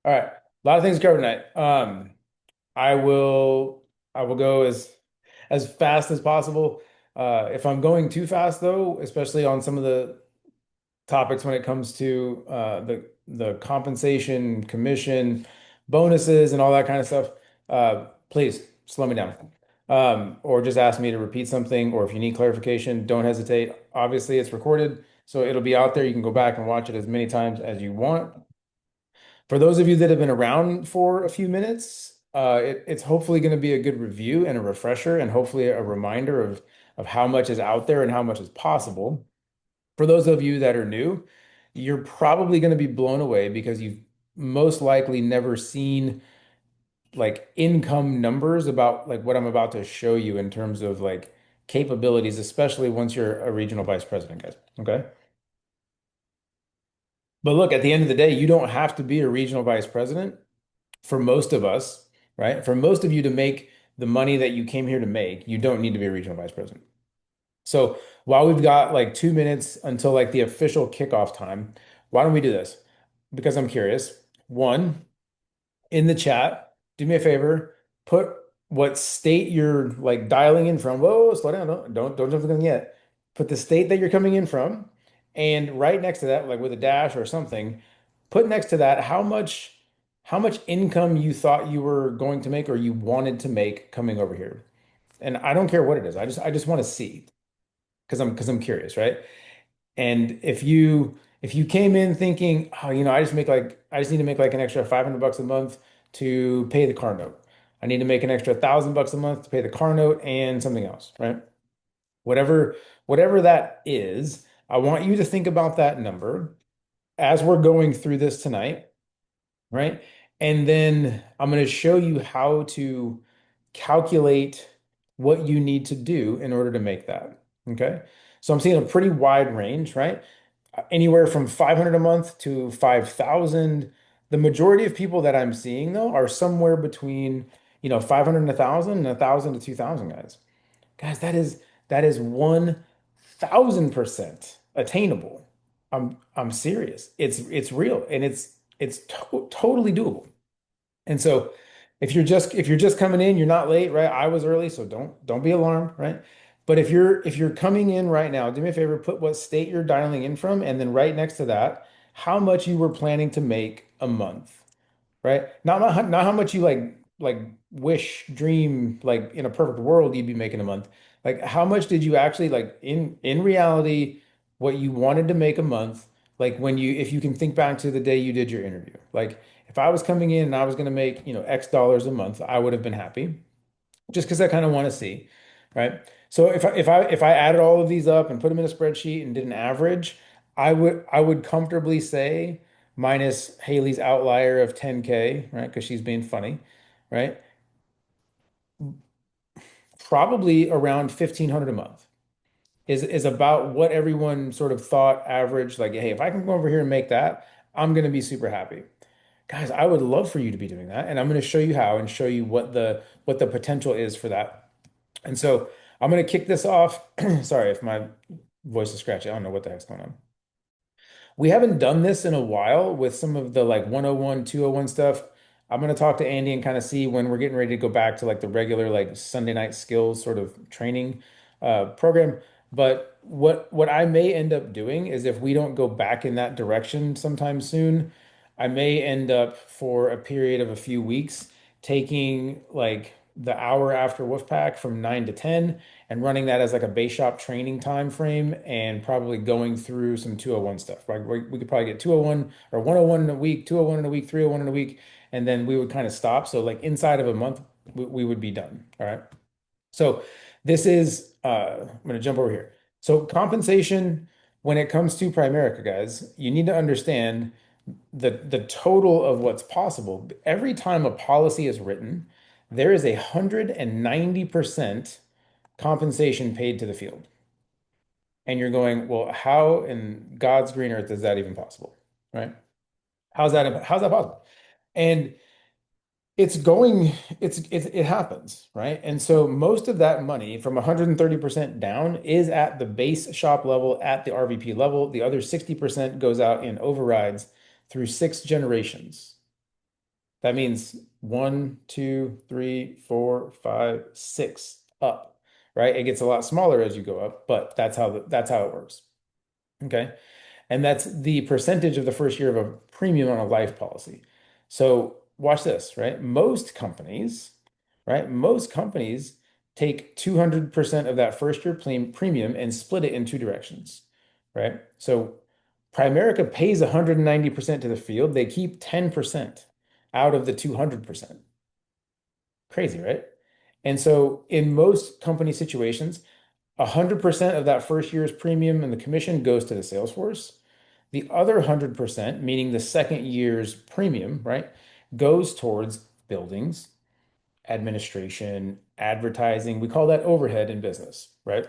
All right. A lot of things covered tonight. I will I will go as fast as possible. If I'm going too fast though, especially on some of the topics when it comes to the compensation, commission, bonuses, and all that kind of stuff, please slow me down. Or just ask me to repeat something, or if you need clarification, don't hesitate. Obviously, it's recorded, so it'll be out there. You can go back and watch it as many times as you want. For those of you that have been around for a few minutes, it's hopefully going to be a good review and a refresher, and hopefully a reminder of how much is out there and how much is possible. For those of you that are new, you're probably going to be blown away because you've most likely never seen like income numbers about like what I'm about to show you in terms of like capabilities, especially once you're a regional vice president, guys. Okay. But look, at the end of the day, you don't have to be a regional vice president for most of us, right? For most of you to make the money that you came here to make, you don't need to be a regional vice president. So while we've got like 2 minutes until like the official kickoff time, why don't we do this? Because I'm curious. One, in the chat, do me a favor, put what state you're like dialing in from. Whoa, slow down. Don't jump the gun yet. Put the state that you're coming in from, and right next to that, like with a dash or something, put next to that how much income you thought you were going to make or you wanted to make coming over here. And I don't care what it is. I just want to see because I'm curious, right? And if you came in thinking, oh, I just need to make like an extra 500 bucks a month to pay the car note. I need to make an extra 1,000 bucks a month to pay the car note and something else, right? Whatever whatever that is, I want you to think about that number as we're going through this tonight, right? And then I'm going to show you how to calculate what you need to do in order to make that. Okay. So I'm seeing a pretty wide range, right? Anywhere from 500 a month to 5,000. The majority of people that I'm seeing though are somewhere between, 500 and 1,000 and 1,000 to 2,000 guys. Guys, that is 1,000% attainable. I'm serious. It's real and it's totally doable. And so if you're just coming in, you're not late, right? I was early, so don't be alarmed, right? But if you're coming in right now, do me a favor, put what state you're dialing in from, and then right next to that, how much you were planning to make a month, right? Not how much you like wish, dream, like in a perfect world you'd be making a month. Like how much did you actually like in reality what you wanted to make a month? Like when you if you can think back to the day you did your interview. Like if I was coming in and I was going to make, X dollars a month, I would have been happy just because I kind of want to see, right? So if I added all of these up and put them in a spreadsheet and did an average, I would comfortably say minus Haley's outlier of 10K, right? Because she's being funny, right? Probably around 1,500 a month is about what everyone sort of thought average. Like, hey, if I can go over here and make that, I'm gonna be super happy. Guys, I would love for you to be doing that, and I'm going to show you how and show you what the potential is for that. And so I'm going to kick this off. Sorry if my voice is scratchy. I don't know what the heck's going on. We haven't done this in a while with some of the like 101, 201 stuff. I'm going to talk to Andy and kind of see when we're getting ready to go back to like the regular like Sunday night skills sort of training program. But what I may end up doing is if we don't go back in that direction sometime soon, I may end up for a period of a few weeks taking like the hour after Wolfpack from 9 to 10 and running that as like a base shop training time frame and probably going through some 201 stuff. Like we could probably get 201 or 101 in a week, 201 in a week, 301 in a week, and then we would kind of stop. So like inside of a month, we would be done. All right. So this is I'm going to jump over here. So compensation when it comes to Primerica, guys, you need to understand the total of what's possible. Every time a policy is written, there is 190% compensation paid to the field. And you're going, well, how in God's green earth is that even possible? Right? How's that possible? And it's going, it happens, right? And so most of that money from 130% down is at the base shop level, at the RVP level. The other 60% goes out in overrides through 6 generations. That means one, two, three, four, five, six up, right? It gets a lot smaller as you go up, but that's how it works. Okay. And that's the percentage of the first year of a premium on a life policy. So watch this, right? Most companies take 200% of that first year premium and split it in two directions, right? So Primerica pays 190% to the field. They keep 10% out of the 200%. Crazy, right? And so in most company situations, 100% of that first year's premium and the commission goes to the sales force. The other 100%, meaning the second year's premium, right, goes towards buildings, administration, advertising. We call that overhead in business, right?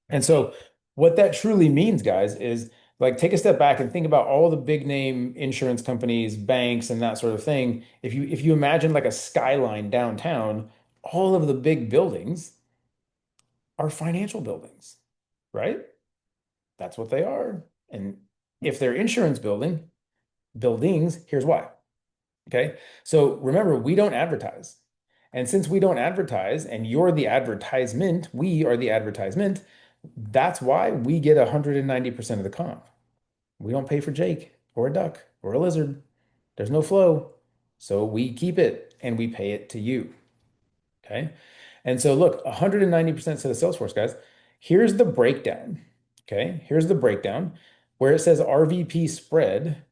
And so what that truly means, guys, is like take a step back and think about all the big name insurance companies, banks, and that sort of thing. If you imagine like a skyline downtown, all of the big buildings are financial buildings, right? That's what they are. And if they're buildings, here's why. Okay. So remember, we don't advertise. And since we don't advertise and you're the advertisement, we are the advertisement, that's why we get 190% of the comp. We don't pay for Jake or a duck or a lizard. There's no flow. So we keep it and we pay it to you. Okay. And so look, 190% to the Salesforce guys. Here's the breakdown. Okay. Here's the breakdown where it says RVP spread.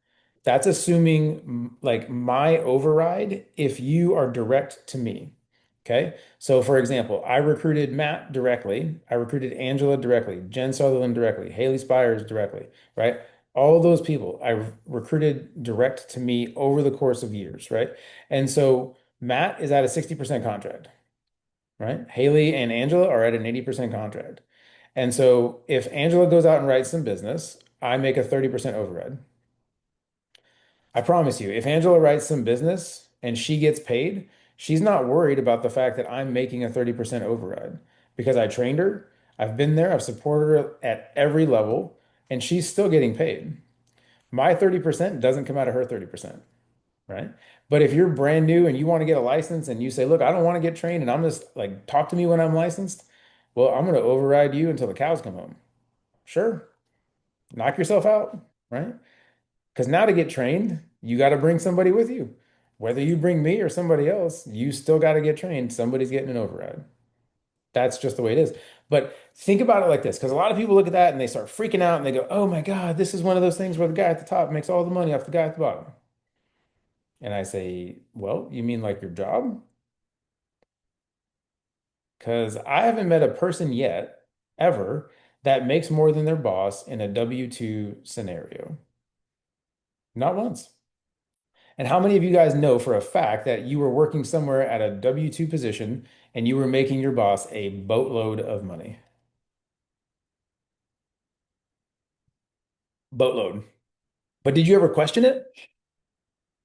That's assuming like my override if you are direct to me. Okay. So for example, I recruited Matt directly. I recruited Angela directly, Jen Sutherland directly, Haley Spires directly, right? All those people I recruited direct to me over the course of years, right? And so Matt is at a 60% contract, right? Haley and Angela are at an 80% contract. And so if Angela goes out and writes some business, I make a 30% override. I promise you, if Angela writes some business and she gets paid, she's not worried about the fact that I'm making a 30% override because I trained her, I've been there, I've supported her at every level, and she's still getting paid. My 30% doesn't come out of her 30%, right? But if you're brand new and you want to get a license and you say, look, I don't want to get trained and I'm just like, talk to me when I'm licensed, well, I'm going to override you until the cows come home. Sure, knock yourself out, right? Because now to get trained, you got to bring somebody with you. Whether you bring me or somebody else, you still got to get trained. Somebody's getting an override. That's just the way it is. But think about it like this, because a lot of people look at that and they start freaking out and they go, oh my God, this is one of those things where the guy at the top makes all the money off the guy at the bottom. And I say, well, you mean like your job? Because I haven't met a person yet, ever, that makes more than their boss in a W-2 scenario. Not once. And how many of you guys know for a fact that you were working somewhere at a W-2 position and you were making your boss a boatload of money? Boatload. But did you ever question it?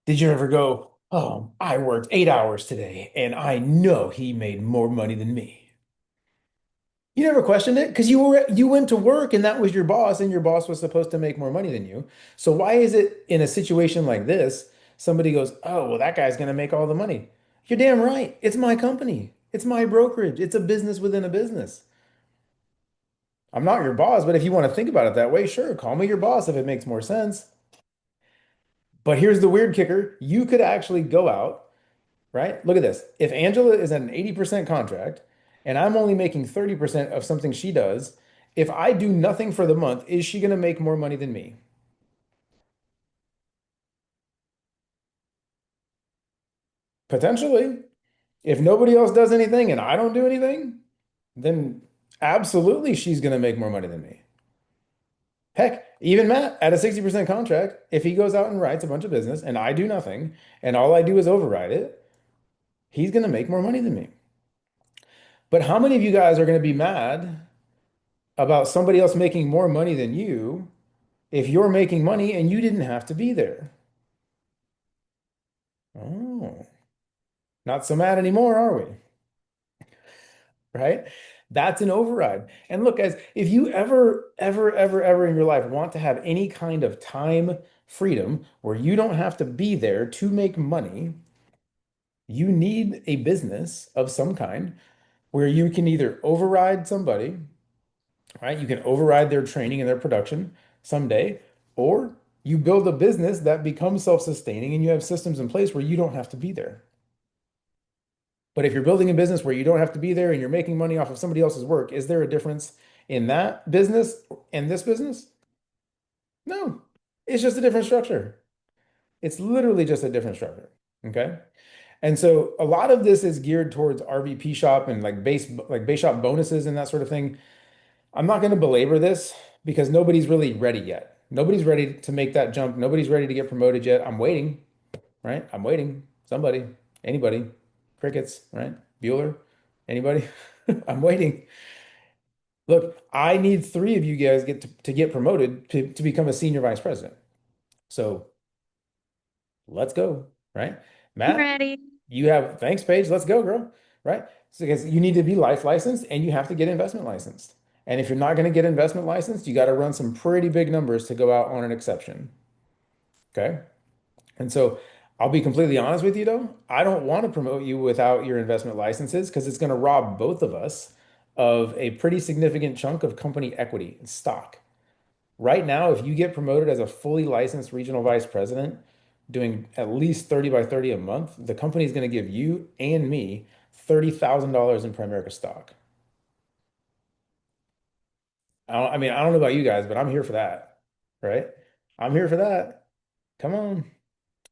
Did you ever go, oh, I worked 8 hours today and I know he made more money than me? You never questioned it because you went to work and that was your boss and your boss was supposed to make more money than you. So why is it in a situation like this, somebody goes, "Oh, well that guy's going to make all the money." You're damn right. It's my company. It's my brokerage. It's a business within a business. I'm not your boss, but if you want to think about it that way, sure, call me your boss if it makes more sense. But here's the weird kicker. You could actually go out, right? Look at this. If Angela is at an 80% contract and I'm only making 30% of something she does, if I do nothing for the month, is she going to make more money than me? Potentially. If nobody else does anything and I don't do anything, then absolutely she's going to make more money than me. Heck, even Matt at a 60% contract, if he goes out and writes a bunch of business and I do nothing and all I do is override it, he's going to make more money than me. But how many of you guys are going to be mad about somebody else making more money than you if you're making money and you didn't have to be there? Oh, not so mad anymore, are we? Right? That's an override. And look, guys, if you ever in your life want to have any kind of time freedom where you don't have to be there to make money, you need a business of some kind where you can either override somebody, right? You can override their training and their production someday, or you build a business that becomes self-sustaining and you have systems in place where you don't have to be there. But if you're building a business where you don't have to be there and you're making money off of somebody else's work, is there a difference in that business and this business? No, it's just a different structure. It's literally just a different structure. Okay. And so a lot of this is geared towards RVP shop and like base shop bonuses and that sort of thing. I'm not going to belabor this because nobody's really ready yet. Nobody's ready to make that jump. Nobody's ready to get promoted yet. I'm waiting, right? I'm waiting. Somebody, anybody, crickets, right? Bueller, anybody? I'm waiting. Look, I need three of you guys to get promoted to become a senior vice president. So let's go, right? I'm Matt, ready. you have, thanks, Paige. Let's go, girl. Right? So because you need to be life licensed and you have to get investment licensed. And if you're not going to get investment licensed, you got to run some pretty big numbers to go out on an exception. Okay. And so I'll be completely honest with you though. I don't want to promote you without your investment licenses because it's going to rob both of us of a pretty significant chunk of company equity and stock. Right now, if you get promoted as a fully licensed regional vice president, doing at least 30 by 30 a month, the company is going to give you and me $30,000 in Primerica stock. I mean, I don't know about you guys, but I'm here for that, right? I'm here for that. Come on.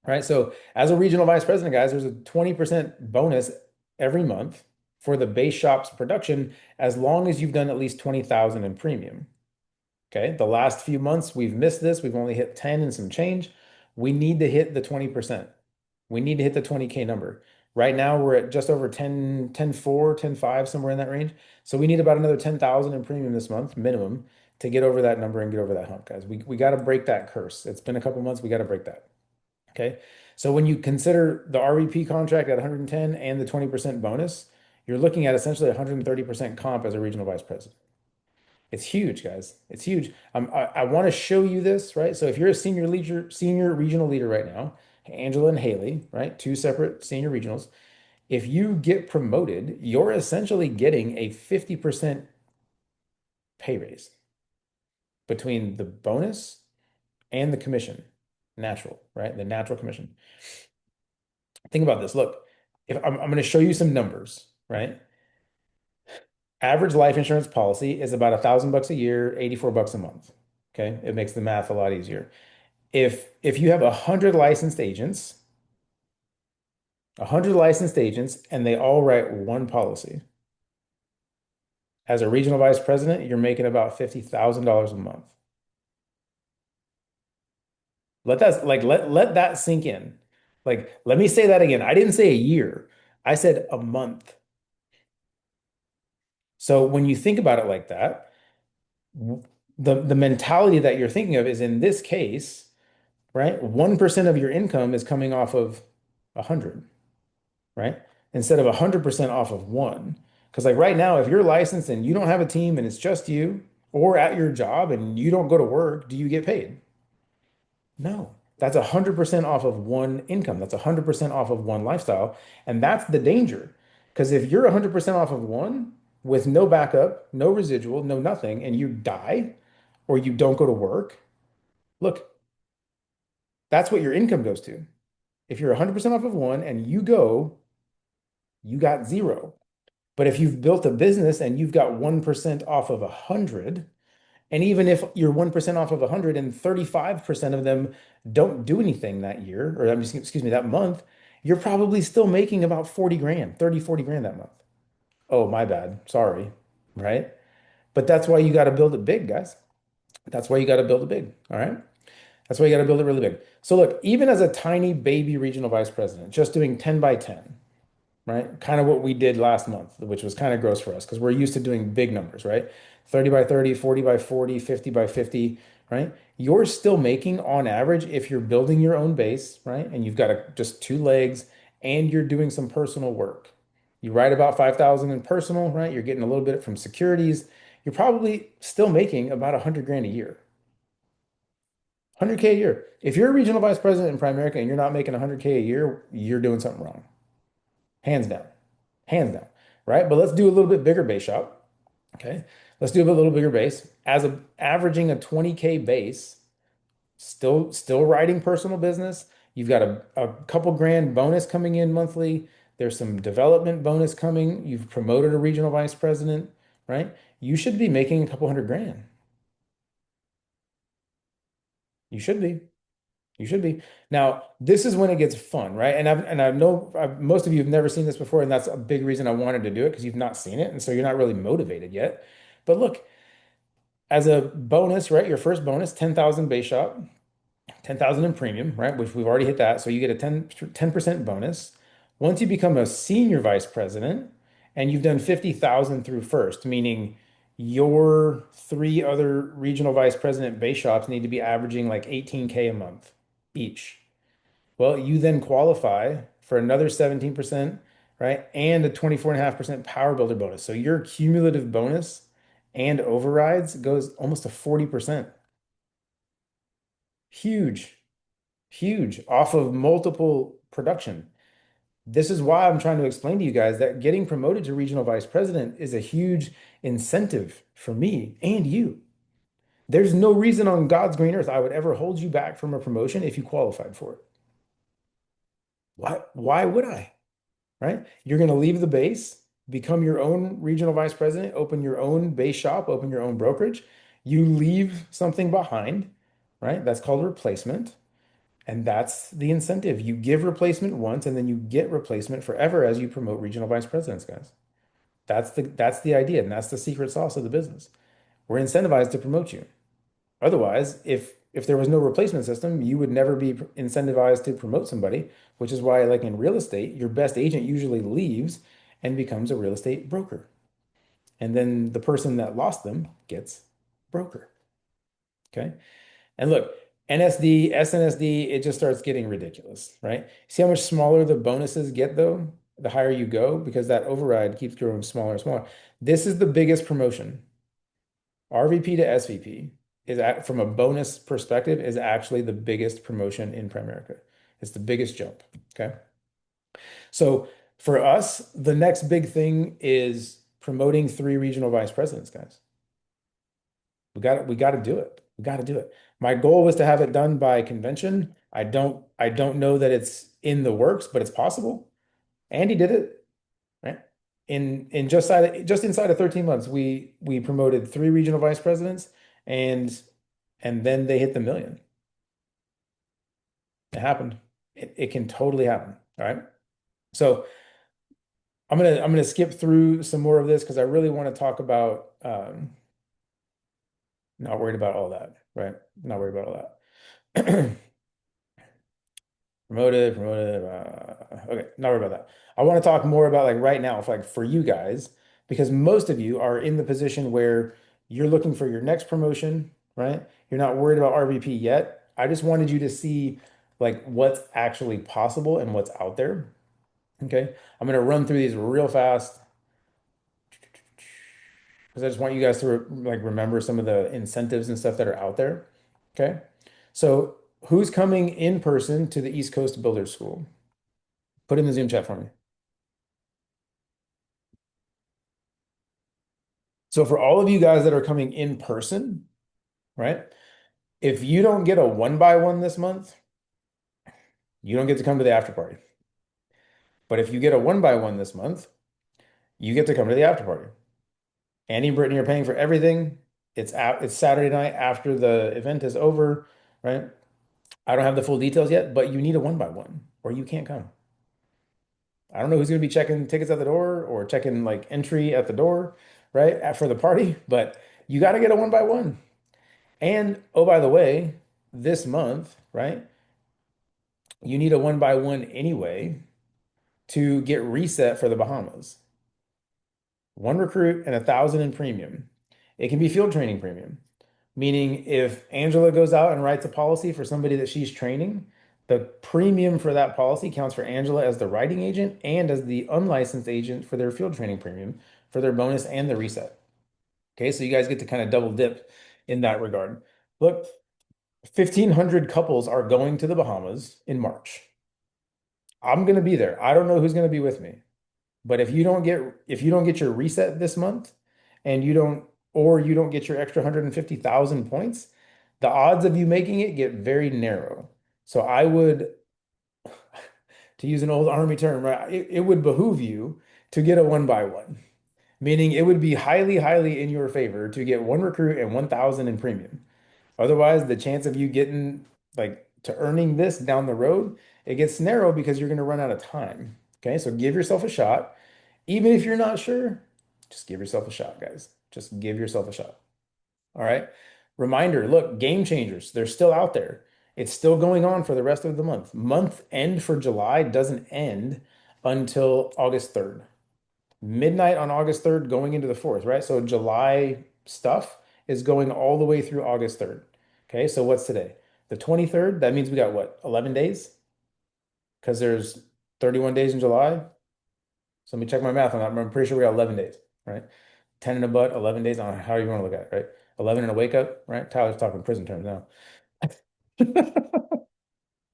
Right. So as a regional vice president, guys, there's a 20% bonus every month for the base shop's production as long as you've done at least 20,000 in premium. Okay. The last few months, we've missed this. We've only hit 10 and some change. We need to hit the 20%. We need to hit the 20K number. Right now, we're at just over 10, 10.4, 10.5, somewhere in that range. So we need about another 10,000 in premium this month, minimum, to get over that number and get over that hump, guys. We got to break that curse. It's been a couple months. We got to break that. Okay. So when you consider the RVP contract at 110 and the 20% bonus, you're looking at essentially 130% comp as a regional vice president. It's huge, guys. It's huge. I want to show you this, right? So if you're a senior leader, senior regional leader right now, Angela and Haley, right? Two separate senior regionals. If you get promoted, you're essentially getting a 50% pay raise between the bonus and the commission, natural, right? The natural commission. Think about this. Look, if I'm going to show you some numbers, right? Average life insurance policy is about $1,000 a year, $84 a month. Okay, it makes the math a lot easier. If you have 100 licensed agents, and they all write one policy, as a regional vice president, you're making about $50,000 a month. Let that sink in. Like, let me say that again. I didn't say a year. I said a month. So when you think about it like that, the mentality that you're thinking of is in this case, right? 1% of your income is coming off of 100, right? Instead of 100% off of one. Because like right now, if you're licensed and you don't have a team and it's just you, or at your job and you don't go to work, do you get paid? No. That's 100% off of one income. That's 100% off of one lifestyle. And that's the danger. Because if you're 100% off of one with no backup, no residual, no nothing, and you die or you don't go to work, look, that's what your income goes to. If you're 100% off of one and you go, you got zero. But if you've built a business and you've got 1% off of 100, and even if you're 1% off of 100 and 35% of them don't do anything that year, or excuse me, that month, you're probably still making about 40 grand, 30, 40 grand that month. Oh, my bad. Sorry. Right? But that's why you got to build it big, guys. That's why you got to build it big. All right. That's why you got to build it really big. So look, even as a tiny baby regional vice president, just doing 10 by 10, right? Kind of what we did last month, which was kind of gross for us because we're used to doing big numbers, right? 30 by 30, 40 by 40, 50 by 50, right? You're still making on average, if you're building your own base, right? And you've got just two legs and you're doing some personal work. You write about 5,000 in personal, right? You're getting a little bit from securities. You're probably still making about 100 grand a year. 100K a year. If you're a regional vice president in Primerica and you're not making 100K a year, you're doing something wrong. Hands down. Hands down. Right? But let's do a little bit bigger base shop. Okay. Let's do a little bigger base. Averaging a 20K base, still writing personal business. You've got a couple grand bonus coming in monthly. There's some development bonus coming. You've promoted a regional vice president, right? You should be making a couple hundred grand. You should be. You should be. Now, this is when it gets fun, right? And I know most of you have never seen this before, and that's a big reason I wanted to do it because you've not seen it, and so you're not really motivated yet. But look, as a bonus, right? Your first bonus, 10,000 base shop, 10,000 in premium, right? Which we've already hit that. So you get a 10% bonus. Once you become a senior vice president and you've done 50,000 through first, meaning your three other regional vice president base shops need to be averaging like 18K a month each. Well, you then qualify for another 17%, right? And a 24.5% power builder bonus. So your cumulative bonus and overrides goes almost to 40%. Huge, huge off of multiple production. This is why I'm trying to explain to you guys that getting promoted to regional vice president is a huge incentive for me and you. There's no reason on God's green earth I would ever hold you back from a promotion if you qualified for it. Why would I? Right? You're going to leave the base, become your own regional vice president, open your own base shop, open your own brokerage. You leave something behind, right? That's called replacement. And that's the incentive. You give replacement once and then you get replacement forever as you promote regional vice presidents, guys. That's the idea, and that's the secret sauce of the business. We're incentivized to promote you. Otherwise, if there was no replacement system, you would never be incentivized to promote somebody, which is why, like in real estate, your best agent usually leaves and becomes a real estate broker. And then the person that lost them gets broker. Okay. And look, NSD, SNSD, it just starts getting ridiculous, right? See how much smaller the bonuses get though, the higher you go, because that override keeps growing smaller and smaller. This is the biggest promotion. RVP to SVP from a bonus perspective, is actually the biggest promotion in Primerica. It's the biggest jump. Okay. So for us, the next big thing is promoting three regional vice presidents, guys. We got to do it. We got to do it. My goal was to have it done by convention. I don't know that it's in the works, but it's possible. Andy did it, right? In just inside of 13 months, we promoted three regional vice presidents and then they hit the million. It happened. It can totally happen. All right. So I'm gonna skip through some more of this because I really want to talk about not worried about all that, right? Not worried about all that. Promoted. Okay, not worried about that. I want to talk more about like right now, like for you guys, because most of you are in the position where you're looking for your next promotion, right? You're not worried about RVP yet. I just wanted you to see like what's actually possible and what's out there. Okay, I'm gonna run through these real fast because I just want you guys to like remember some of the incentives and stuff that are out there. Okay, so who's coming in person to the East Coast Builders School? Put in the Zoom chat for me. So for all of you guys that are coming in person, right? If you don't get a one by one this month, you don't get to come to the after party. But if you get a one by one this month, you get to come to the after party. Andy and Brittany are paying for everything. It's Saturday night after the event is over, right? I don't have the full details yet, but you need a one by one or you can't come. I don't know who's going to be checking tickets at the door or checking like entry at the door, right? For the party, but you got to get a one by one. And oh, by the way, this month, right? You need a one by one anyway to get reset for the Bahamas. One recruit and 1,000 in premium. It can be field training premium, meaning if Angela goes out and writes a policy for somebody that she's training, the premium for that policy counts for Angela as the writing agent and as the unlicensed agent for their field training premium for their bonus and the reset. Okay, so you guys get to kind of double dip in that regard. Look, 1,500 couples are going to the Bahamas in March. I'm going to be there. I don't know who's going to be with me. But if you don't get your reset this month and you don't get your extra 150,000 points, the odds of you making it get very narrow. So I would, to use an old army term, right, it would behoove you to get a one by one, meaning it would be highly, highly in your favor to get one recruit and 1,000 in premium. Otherwise, the chance of you getting like to earning this down the road, it gets narrow because you're going to run out of time. Okay, so give yourself a shot. Even if you're not sure, just give yourself a shot, guys. Just give yourself a shot. All right. Reminder, look, game changers, they're still out there. It's still going on for the rest of the month. Month end for July doesn't end until August 3rd. Midnight on August 3rd, going into the 4th, right? So July stuff is going all the way through August 3rd. Okay, so what's today? The 23rd? That means we got what, 11 days? Because there's 31 days in July. So let me check my math on that. I'm pretty sure we got 11 days, right? 10 in a butt, 11 days on how you want to look at it, right? 11 in a wake up, right? Tyler's talking prison terms now.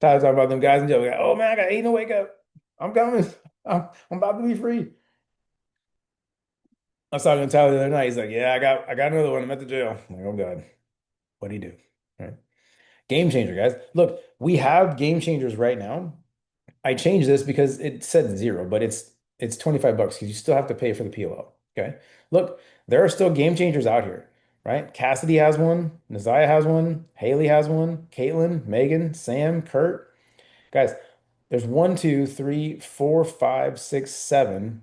Tyler's talking about them guys in jail. Like, oh man, I got 8 in a wake up. I'm coming. I'm about to be free. I was talking to Tyler the other night. He's like, yeah, I got another one. I'm at the jail. I'm like, oh God, what'd he do? Right. Game changer, guys. Look, we have game changers right now. I changed this because it said zero, but it's 25 bucks because you still have to pay for the POL. Okay. Look, there are still game changers out here, right? Cassidy has one, Naziah has one, Haley has one, Caitlin, Megan, Sam, Kurt. Guys, there's one, two, three, four, five, six, seven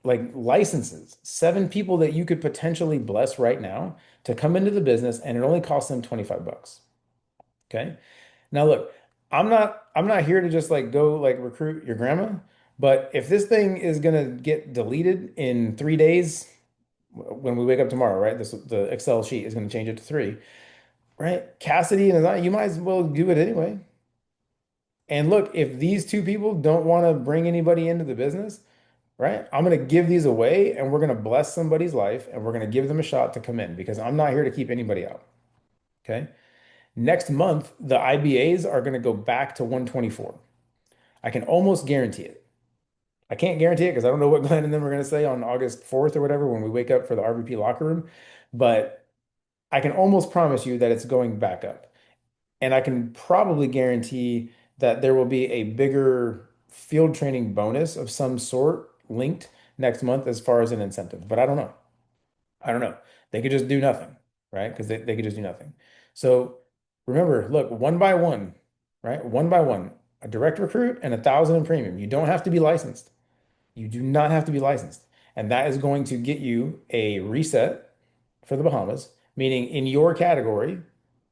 like licenses, seven people that you could potentially bless right now to come into the business, and it only costs them 25 bucks. Okay. Now look, I'm not here to just like go like recruit your grandma, but if this thing is gonna get deleted in 3 days when we wake up tomorrow, right? The Excel sheet is gonna change it to three, right? Cassidy and Azan, you might as well do it anyway. And look, if these two people don't want to bring anybody into the business, right? I'm gonna give these away and we're gonna bless somebody's life and we're gonna give them a shot to come in because I'm not here to keep anybody out. Okay. Next month, the IBAs are going to go back to 124. I can almost guarantee it. I can't guarantee it because I don't know what Glenn and them are going to say on August 4th or whatever when we wake up for the RVP locker room, but I can almost promise you that it's going back up. And I can probably guarantee that there will be a bigger field training bonus of some sort linked next month as far as an incentive, but I don't know. I don't know. They could just do nothing, right? Because they could just do nothing. So remember, look, one by one, right? One by one, a direct recruit and 1,000 in premium. You don't have to be licensed. You do not have to be licensed. And that is going to get you a reset for the Bahamas, meaning in your category,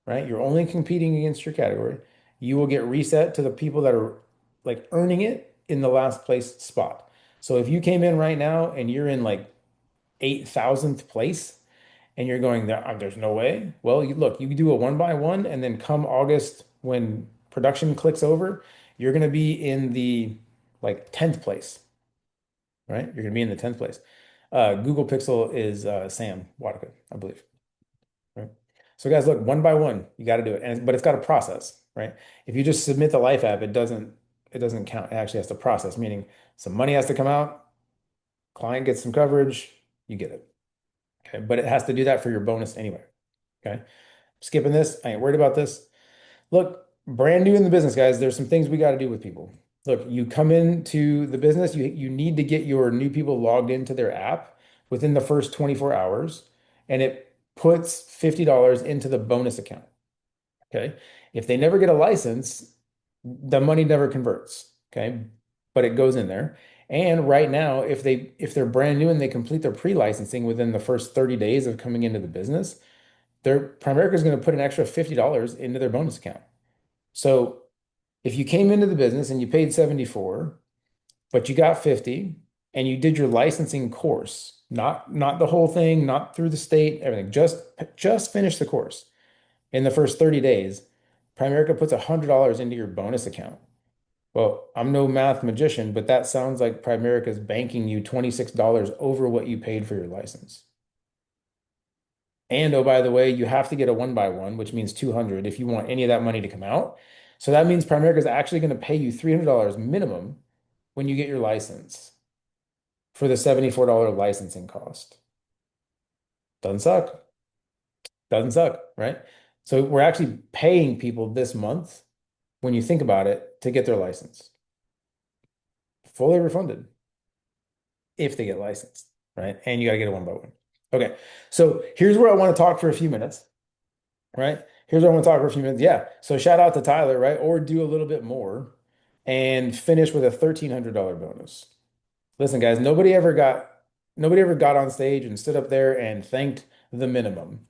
right? You're only competing against your category. You will get reset to the people that are like earning it in the last place spot. So if you came in right now and you're in like 8,000th place, and you're going there, there's no way. Well, you look, you do a one by one, and then come August when production clicks over, you're going to be in the like 10th place, right? You're going to be in the 10th place. Google Pixel is Sam Wadaka, I believe, right? So guys, look, one by one, you got to do it, and but it's got a process, right? If you just submit the Life app, it doesn't count. It actually has to process, meaning some money has to come out, client gets some coverage, you get it. Okay, but it has to do that for your bonus anyway. Okay. Skipping this. I ain't worried about this. Look, brand new in the business, guys. There's some things we got to do with people. Look, you come into the business, you need to get your new people logged into their app within the first 24 hours, and it puts $50 into the bonus account. Okay. If they never get a license, the money never converts. Okay. But it goes in there. And right now, if they're brand new and they complete their pre-licensing within the first 30 days of coming into the business, their Primerica is going to put an extra $50 into their bonus account. So if you came into the business and you paid 74, but you got 50 and you did your licensing course, not the whole thing, not through the state, everything, just finish the course in the first 30 days, Primerica puts $100 into your bonus account. Well, I'm no math magician, but that sounds like Primerica is banking you $26 over what you paid for your license. And oh, by the way, you have to get a one by one, which means 200 if you want any of that money to come out. So that means Primerica is actually going to pay you $300 minimum when you get your license for the $74 licensing cost. Doesn't suck. Doesn't suck, right? So we're actually paying people this month, when you think about it, to get their license. Fully refunded if they get licensed, right? And you got to get a one by one. Okay. So here's where I want to talk for a few minutes, right? Here's where I want to talk for a few minutes. Yeah. So shout out to Tyler, right? Or do a little bit more and finish with a $1,300 bonus. Listen, guys, nobody ever got on stage and stood up there and thanked the minimum.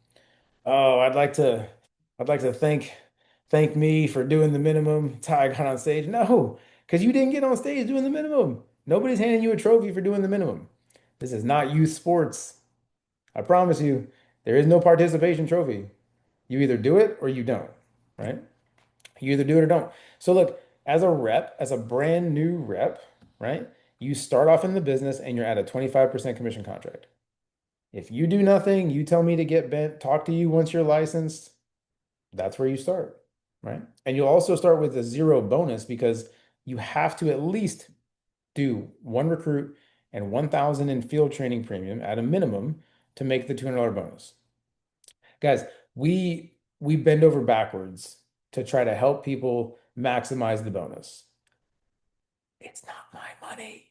Oh, I'd like to thank me for doing the minimum. Ty got on stage. No, because you didn't get on stage doing the minimum. Nobody's handing you a trophy for doing the minimum. This is not youth sports. I promise you, there is no participation trophy. You either do it or you don't, right? You either do it or don't. So look, as a rep, as a brand new rep, right? You start off in the business and you're at a 25% commission contract. If you do nothing, you tell me to get bent, talk to you once you're licensed, that's where you start, right? And you'll also start with a zero bonus because you have to at least do one recruit and 1,000 in field training premium at a minimum to make the $200 bonus. Guys, we bend over backwards to try to help people maximize the bonus. It's not my money.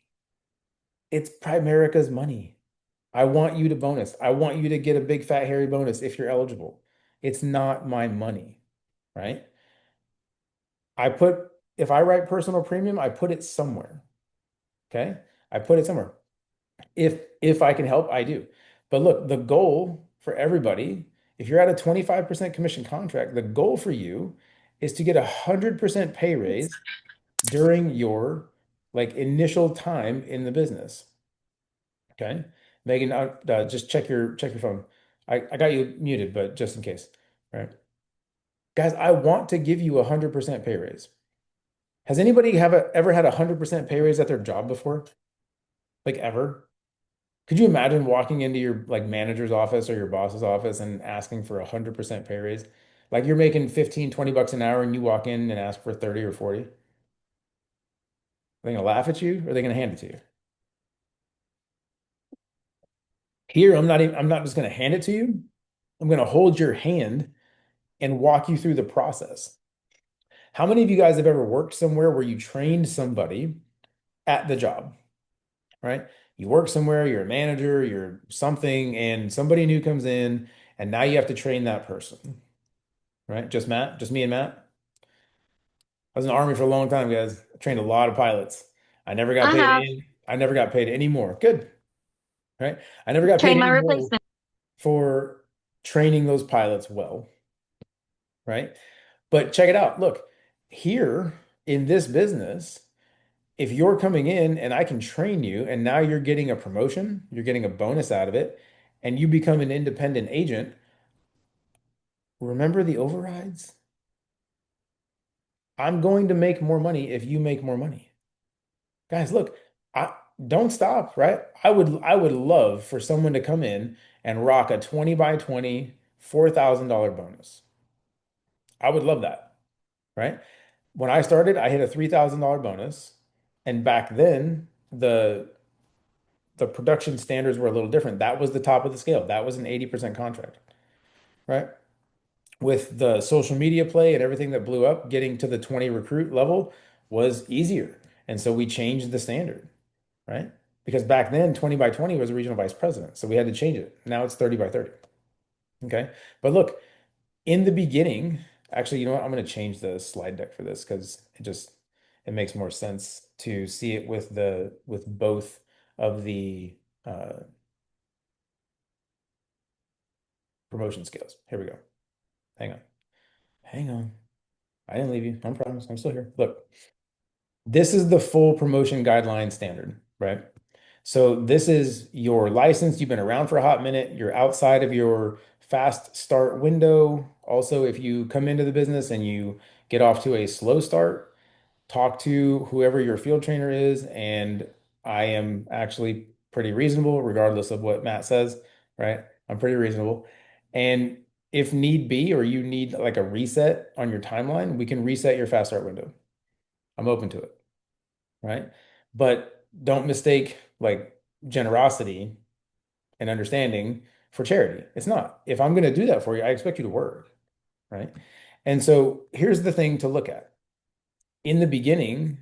It's Primerica's money. I want you to bonus. I want you to get a big fat hairy bonus if you're eligible. It's not my money, right? I put if I write personal premium, I put it somewhere. Okay? I put it somewhere. If I can help, I do. But look, the goal for everybody, if you're at a 25% commission contract, the goal for you is to get a 100% pay raise during your like initial time in the business. Okay? Megan, just check your phone. I got you muted, but just in case. Right? Guys, I want to give you a 100% pay raise. Has anybody ever had a 100% pay raise at their job before? Like ever? Could you imagine walking into your like manager's office or your boss's office and asking for a 100% pay raise? Like you're making 15, 20 bucks an hour and you walk in and ask for 30 or 40. Are they gonna laugh at you or are they gonna hand it to you? Here, I'm not just gonna hand it to you. I'm gonna hold your hand and walk you through the process. How many of you guys have ever worked somewhere where you trained somebody at the job, right? You work somewhere, you're a manager, you're something, and somebody new comes in, and now you have to train that person, right? Just Matt, just me and Matt. I was in the Army for a long time, guys. I trained a lot of pilots. I have I never got paid any more. Good, right? I never got paid trained my any more replacement. for training those pilots well, right? But check it out. Look, here in this business, if you're coming in and I can train you and now you're getting a promotion, you're getting a bonus out of it, and you become an independent agent, remember the overrides? I'm going to make more money if you make more money. Guys, look, I don't stop, right? I would love for someone to come in and rock a 20 by 20 $4,000 bonus. I would love that, right? When I started, I hit a $3,000 bonus, and back then the production standards were a little different. That was the top of the scale. That was an 80% contract, right? With the social media play and everything that blew up, getting to the 20 recruit level was easier. And so we changed the standard, right? Because back then, 20 by 20 was a regional vice president. So we had to change it. Now it's 30 by 30. Okay. But look, in the beginning, actually, you know what? I'm going to change the slide deck for this because it makes more sense to see it with with both of the promotion scales. Here we go. Hang on. Hang on. I didn't leave you. I promise. I'm still here. Look, this is the full promotion guideline standard, right? So this is your license. You've been around for a hot minute. You're outside of your fast start window. Also, if you come into the business and you get off to a slow start, talk to whoever your field trainer is. And I am actually pretty reasonable, regardless of what Matt says, right? I'm pretty reasonable. And if need be, or you need like a reset on your timeline, we can reset your fast start window. I'm open to it, right? But don't mistake like generosity and understanding for charity. It's not. If I'm going to do that for you, I expect you to work, right? And so here's the thing to look at. In the beginning,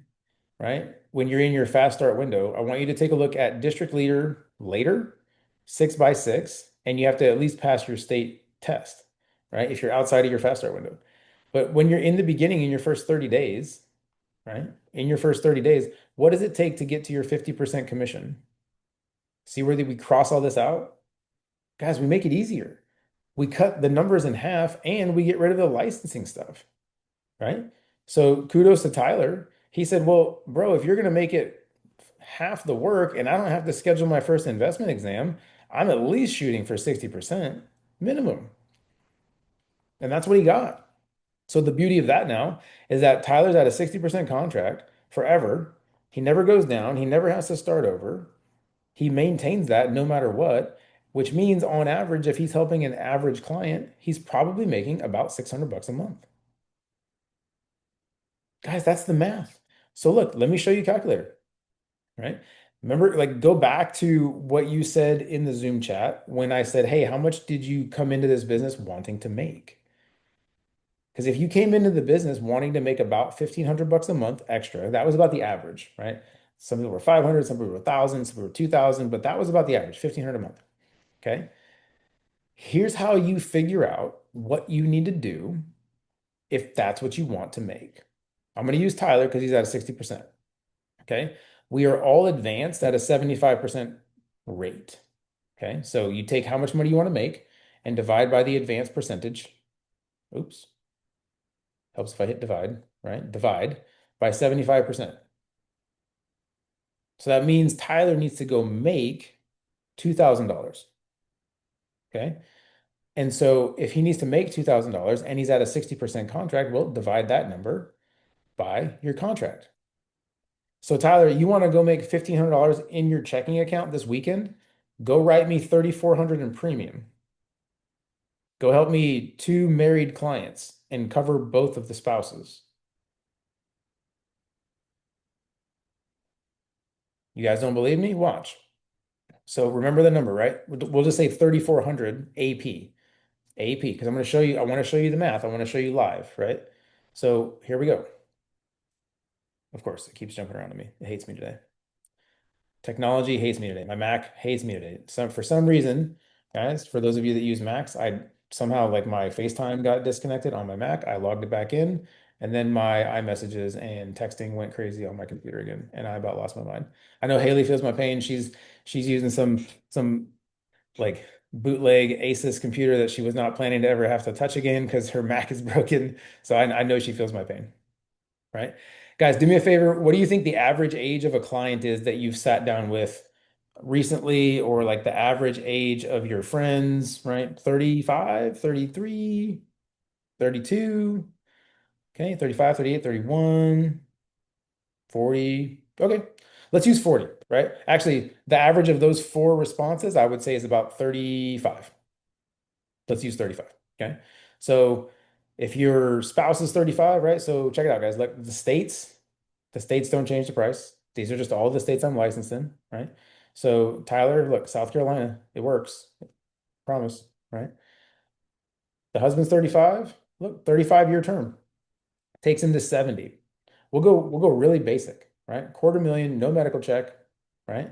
right? When you're in your fast start window, I want you to take a look at district leader later, 6 by 6, and you have to at least pass your state test, right? If you're outside of your fast start window. But when you're in the beginning in your first 30 days, right? In your first 30 days, what does it take to get to your 50% commission? See where we cross all this out? Guys, we make it easier. We cut the numbers in half and we get rid of the licensing stuff, right? So kudos to Tyler. He said, well, bro, if you're going to make it half the work and I don't have to schedule my first investment exam, I'm at least shooting for 60% minimum. And that's what he got. So the beauty of that now is that Tyler's at a 60% contract forever. He never goes down. He never has to start over. He maintains that no matter what, which means on average, if he's helping an average client, he's probably making about 600 bucks a month. Guys, that's the math. So look, let me show you a calculator, right? Remember, like go back to what you said in the Zoom chat when I said, hey, how much did you come into this business wanting to make? Because if you came into the business wanting to make about 1,500 bucks a month extra, that was about the average, right? Some people were 500, some people were 1,000, some people were 2,000, but that was about the average, 1,500 a month. Okay. Here's how you figure out what you need to do if that's what you want to make. I'm going to use Tyler because he's at a 60%. Okay. We are all advanced at a 75% rate. Okay. So you take how much money you want to make and divide by the advanced percentage. Oops. Helps if I hit divide, right? Divide by 75%. So that means Tyler needs to go make $2,000. Okay. And so if he needs to make $2,000 and he's at a 60% contract, well, divide that number by your contract. So Tyler, you want to go make $1,500 in your checking account this weekend? Go write me 3,400 in premium. Go help me two married clients and cover both of the spouses. You guys don't believe me? Watch. So remember the number, right? We'll just say 3,400 AP. AP, because I'm going to show you, I want to show you the math. I want to show you live, right? So here we go. Of course, it keeps jumping around to me. It hates me today. Technology hates me today. My Mac hates me today. For some reason, guys, for those of you that use Macs, I somehow like my FaceTime got disconnected on my Mac. I logged it back in, and then my iMessages and texting went crazy on my computer again, and I about lost my mind. I know Haley feels my pain. She's using some like bootleg Asus computer that she was not planning to ever have to touch again because her Mac is broken. So I know she feels my pain, right? Guys, do me a favor. What do you think the average age of a client is that you've sat down with recently, or like the average age of your friends, right? 35, 33, 32, okay, 35, 38, 31, 40. Okay, let's use 40, right? Actually, the average of those four responses, I would say, is about 35. Let's use 35. Okay. So if your spouse is 35, right? So check it out, guys. Like the states don't change the price. These are just all the states I'm licensed in, right? So Tyler, look, South Carolina, it works. Promise, right? The husband's 35. Look, 35-year term. Takes him to 70. We'll go really basic, right? Quarter million, no medical check, right?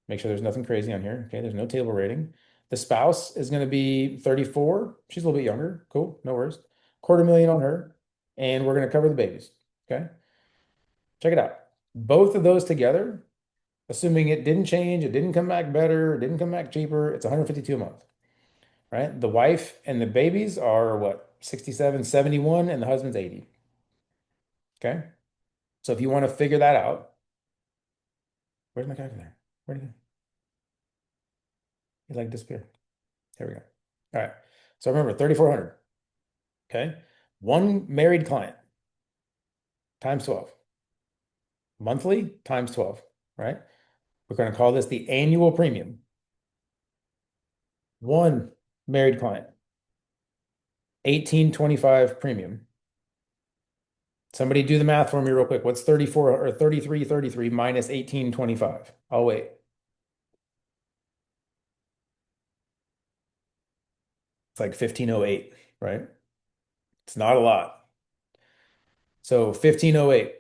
Make sure there's nothing crazy on here. Okay, there's no table rating. The spouse is going to be 34. She's a little bit younger. Cool, no worries. Quarter million on her. And we're going to cover the babies. Okay, check it out. Both of those together, assuming it didn't change, it didn't come back better, it didn't come back cheaper, it's 152 a month, right? The wife and the babies are what, 67, 71, and the husband's 80. Okay, so if you want to figure that out, where's my calculator? Where'd it go? It like disappeared. Here we go. All right. So remember, 3,400. Okay. One married client times 12. Monthly times 12, right? We're going to call this the annual premium. One. married client. 1825 premium. Somebody do the math for me real quick. What's 34 or 33 minus 1825? I'll wait. It's like 1508, right? It's not a lot. So 1508.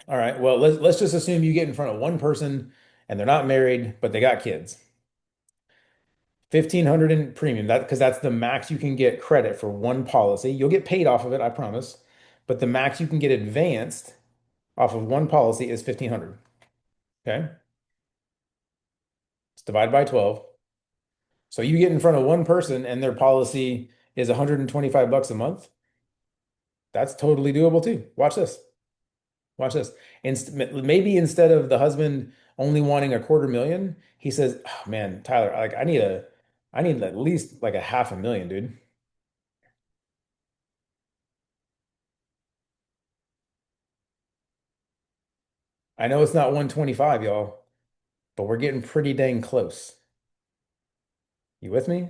All right. Well, let's just assume you get in front of one person and they're not married, but they got kids. 1500 in premium. That because that's the max you can get credit for one policy. You'll get paid off of it, I promise. But the max you can get advanced off of one policy is 1500. Okay? It's divided by 12. So you get in front of one person and their policy is 125 bucks a month. That's totally doable too. Watch this. Watch this. Maybe instead of the husband only wanting a quarter million, he says, "Oh man, Tyler, like I need at least like a half a million, dude." I know it's not 125, y'all, but we're getting pretty dang close. You with me?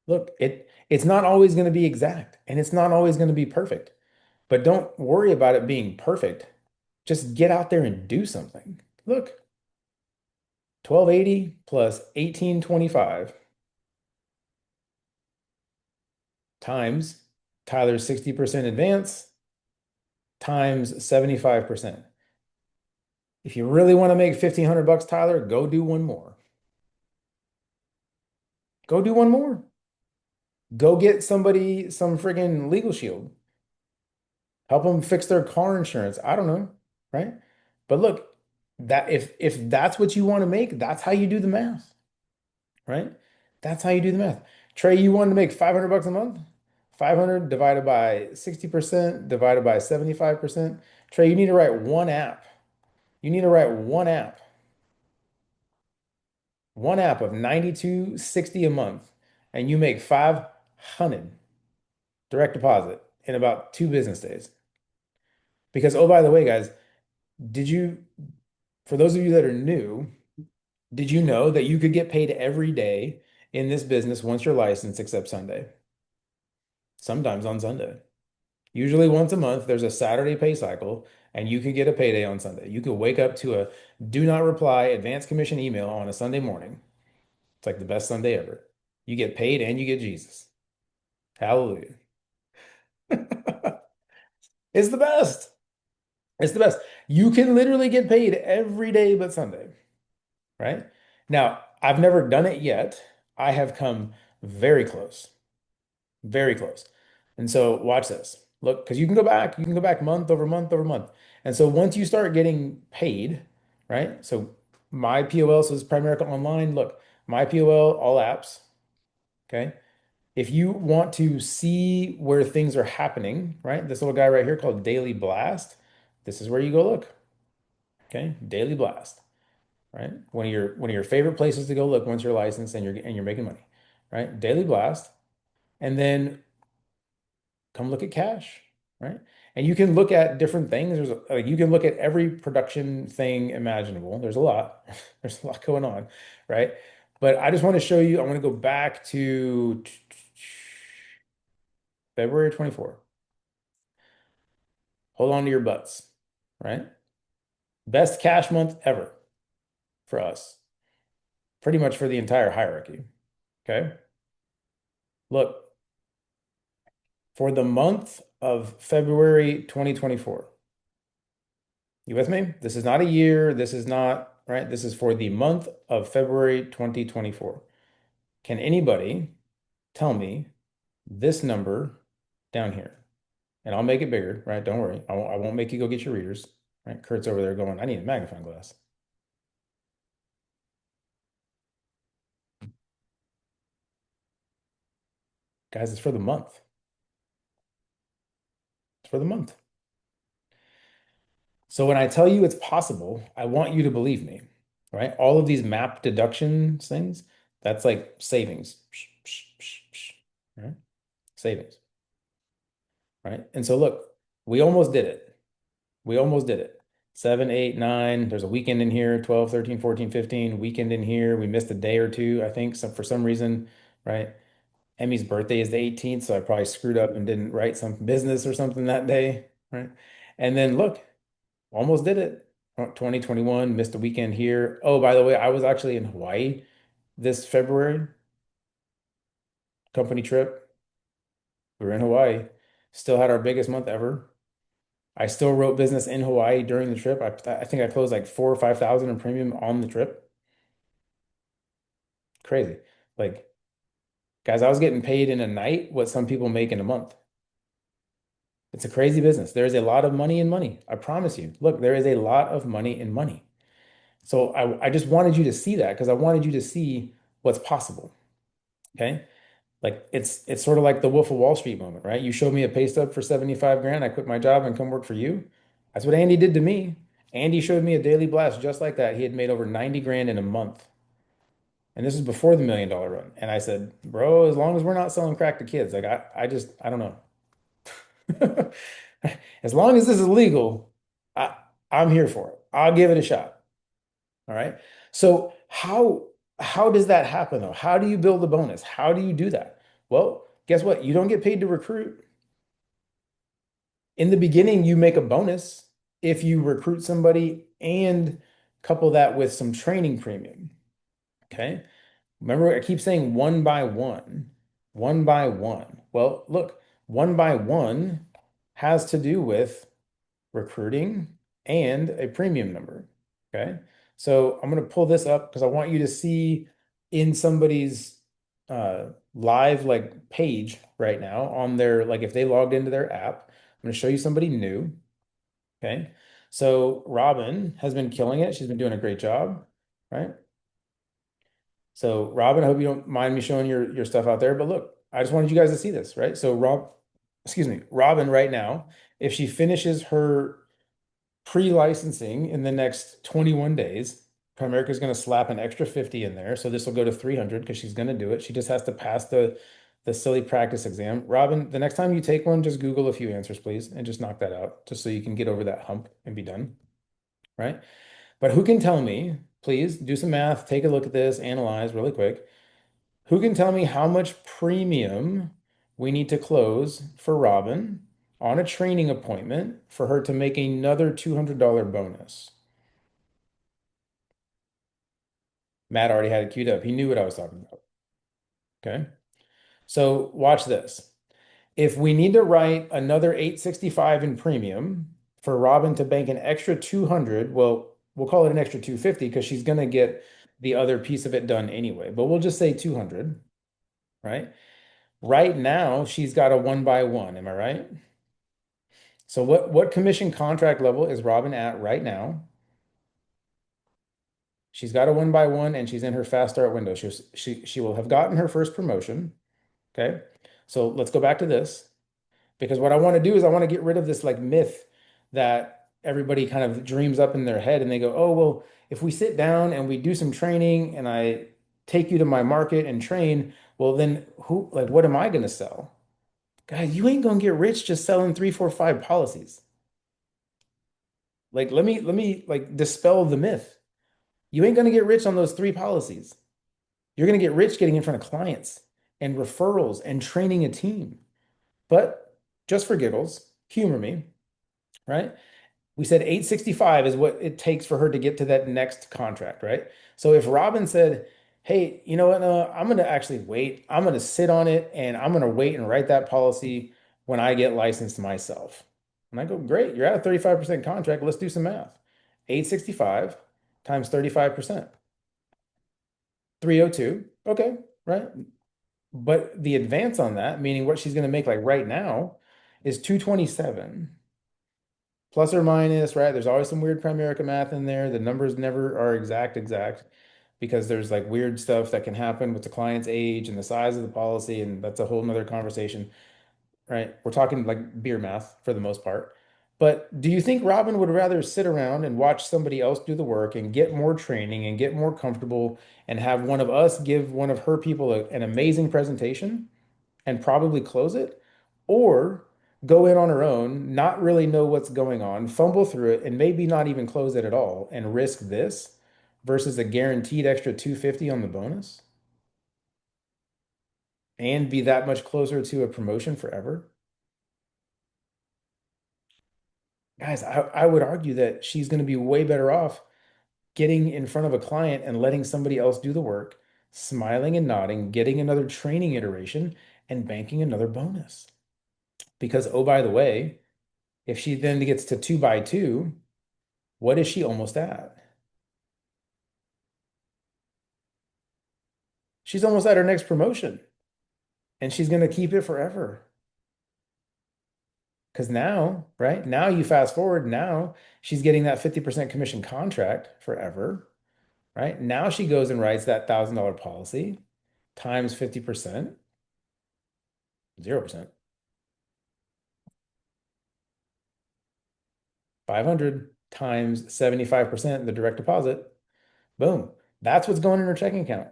Look, it's not always going to be exact and it's not always going to be perfect. But don't worry about it being perfect. Just get out there and do something. Look, 1280 plus 1825 times Tyler's 60% advance times 75%. If you really want to make 1500 bucks, Tyler, go do one more. Go do one more. Go get somebody some friggin' legal shield. Help them fix their car insurance. I don't know, right? But look, that if that's what you want to make, that's how you do the math, right? That's how you do the math. Trey, you wanted to make 500 bucks a month? 500 divided by 60% divided by 75%. Trey, you need to write one app. You need to write one app of 92.60 a month, and you make 500 direct deposit in about 2 business days. Because, oh, by the way, guys, did you, for those of you that are new, did you know that you could get paid every day in this business once you're licensed except Sunday? Sometimes on Sunday. Usually once a month, there's a Saturday pay cycle, and you could get a payday on Sunday. You could wake up to a do not reply advance commission email on a Sunday morning. It's like the best Sunday ever. You get paid and you get Jesus. Hallelujah. It's the best. It's the best. You can literally get paid every day but Sunday, right? Now, I've never done it yet. I have come very close, very close. And so watch this. Look, because you can go back month over month over month. And so once you start getting paid, right? So my POL says Primerica Online. Look, my POL, all apps. Okay. If you want to see where things are happening, right? This little guy right here called Daily Blast. This is where you go look. Okay. Daily Blast, right? One of your favorite places to go look once you're licensed and you're making money, right? Daily Blast. And then come look at cash, right? And you can look at different things. Like you can look at every production thing imaginable. There's a lot. There's a lot going on, right? But I just want to show you, I want to go back to February 24. Hold on to your butts, right? Best cash month ever for us, pretty much for the entire hierarchy. Okay. Look, for the month of February 2024, you with me? This is not a year. This is not, right? This is for the month of February 2024. Can anybody tell me this number down here? And I'll make it bigger, right? Don't worry. I won't make you go get your readers, right? Kurt's over there going, I need a magnifying glass. Guys, it's for the month. It's for the month. So when I tell you it's possible, I want you to believe me, right? All of these map deductions things, that's like savings, right? Savings, right? And so look, we almost did it. We almost did it. 7, 8, 9. There's a weekend in here, 12, 13, 14, 15. Weekend in here. We missed a day or two, I think, for some reason, right? Emmy's birthday is the 18th, so I probably screwed up and didn't write some business or something that day, right? And then look, almost did it. 2021, missed a weekend here. Oh, by the way, I was actually in Hawaii this February, company trip. We were in Hawaii. Still had our biggest month ever. I still wrote business in Hawaii during the trip. I think I closed like 4 or 5,000 in premium on the trip. Crazy. Like, guys, I was getting paid in a night what some people make in a month. It's a crazy business. There is a lot of money in money. I promise you. Look, there is a lot of money in money. So I just wanted you to see that because I wanted you to see what's possible. Okay. Like it's sort of like the Wolf of Wall Street moment, right? You showed me a pay stub for 75 grand. I quit my job and come work for you. That's what Andy did to me. Andy showed me a daily blast just like that. He had made over 90 grand in a month. And this was before the $1 million run. And I said, bro, as long as we're not selling crack to kids, like I don't know. As long as this is legal, I, I'm here for it. I'll give it a shot. All right. So how does that happen though? How do you build a bonus? How do you do that? Well, guess what? You don't get paid to recruit. In the beginning, you make a bonus if you recruit somebody and couple that with some training premium. Okay. Remember, I keep saying one by one, one by one. Well, look, one by one has to do with recruiting and a premium number. Okay. So I'm going to pull this up because I want you to see in somebody's live like page right now on their, like if they logged into their app, I'm going to show you somebody new. Okay. So Robin has been killing it. She's been doing a great job, right? So Robin, I hope you don't mind me showing your stuff out there, but look, I just wanted you guys to see this, right? So excuse me, Robin right now, if she finishes her pre-licensing in the next 21 days, Primerica is going to slap an extra 50 in there. So this will go to 300 because she's going to do it. She just has to pass the silly practice exam. Robin, the next time you take one, just Google a few answers, please, and just knock that out just so you can get over that hump and be done, right? But who can tell me, please do some math, take a look at this, analyze really quick. Who can tell me how much premium we need to close for Robin on a training appointment for her to make another $200 bonus? Matt already had it queued up. He knew what I was talking about. Okay. So watch this. If we need to write another 865 in premium for Robin to bank an extra 200, well, we'll call it an extra 250 because she's going to get the other piece of it done anyway. But we'll just say 200, right? Right now, she's got a one by one. Am I right? So what commission contract level is Robin at right now? She's got a one by one and she's in her fast start window. She will have gotten her first promotion. Okay. So let's go back to this because what I want to do is I want to get rid of this like myth that everybody kind of dreams up in their head and they go, oh, well, if we sit down and we do some training and I take you to my market and train, well, then like, what am I going to sell? Guys, you ain't going to get rich just selling three, four, five policies. Like, let me like dispel the myth. You ain't going to get rich on those three policies. You're going to get rich getting in front of clients and referrals and training a team. But just for giggles, humor me, right? We said 865 is what it takes for her to get to that next contract, right? So if Robin said, hey, you know what? I'm going to actually wait. I'm going to sit on it and I'm going to wait and write that policy when I get licensed myself. And I go, great, you're at a 35% contract. Let's do some math. 865 times 35%, 302. Okay, right? But the advance on that, meaning what she's going to make like right now, is 227 plus or minus, right? There's always some weird Primerica math in there. The numbers never are exact because there's like weird stuff that can happen with the client's age and the size of the policy, and that's a whole nother conversation, right? We're talking like beer math for the most part. But do you think Robin would rather sit around and watch somebody else do the work and get more training and get more comfortable and have one of us give one of her people an amazing presentation and probably close it? Or go in on her own, not really know what's going on, fumble through it, and maybe not even close it at all and risk this versus a guaranteed extra 250 on the bonus and be that much closer to a promotion forever? Guys, I would argue that she's going to be way better off getting in front of a client and letting somebody else do the work, smiling and nodding, getting another training iteration, and banking another bonus. Because, oh, by the way, if she then gets to 2 by 2, what is she almost at? She's almost at her next promotion and she's going to keep it forever. Because now, right now, you fast forward, now she's getting that 50% commission contract forever, right? Now she goes and writes that $1,000 policy times 50%, 0%, 500 times 75% the direct deposit. Boom. That's what's going in her checking account.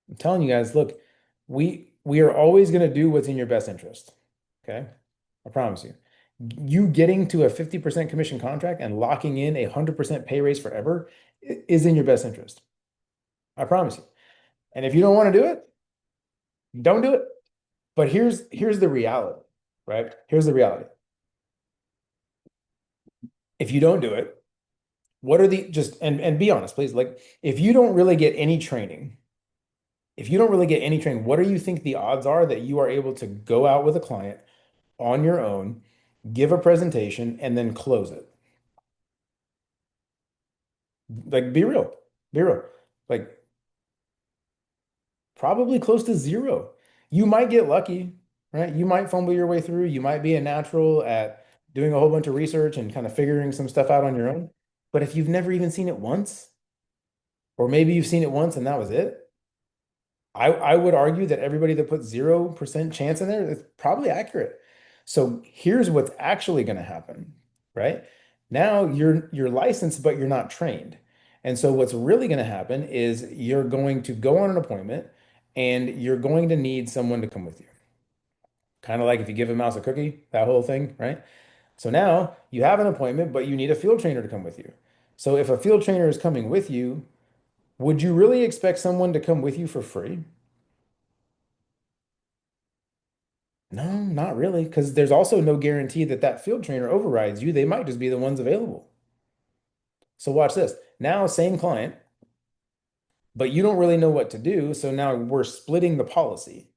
I'm telling you guys, look, we are always going to do what's in your best interest. Okay? I promise you. You getting to a 50% commission contract and locking in a 100% pay raise forever is in your best interest. I promise you. And if you don't want to do it, don't do it. But here's the reality, right? Here's the reality. If you don't do it, what are the just and be honest, please. Like if you don't really get any training, if you don't really get any training, what do you think the odds are that you are able to go out with a client on your own, give a presentation, and then close it? Like, be real. Be real. Like, probably close to zero. You might get lucky, right? You might fumble your way through. You might be a natural at doing a whole bunch of research and kind of figuring some stuff out on your own. But if you've never even seen it once, or maybe you've seen it once and that was it, I would argue that everybody that puts 0% chance in there is probably accurate. So here's what's actually going to happen, right? Now you're licensed, but you're not trained. And so what's really going to happen is you're going to go on an appointment and you're going to need someone to come with you. Kind of like if you give a mouse a cookie, that whole thing, right? So now you have an appointment, but you need a field trainer to come with you. So if a field trainer is coming with you, would you really expect someone to come with you for free? No, not really, because there's also no guarantee that that field trainer overrides you. They might just be the ones available. So watch this. Now, same client, but you don't really know what to do. So now we're splitting the policy.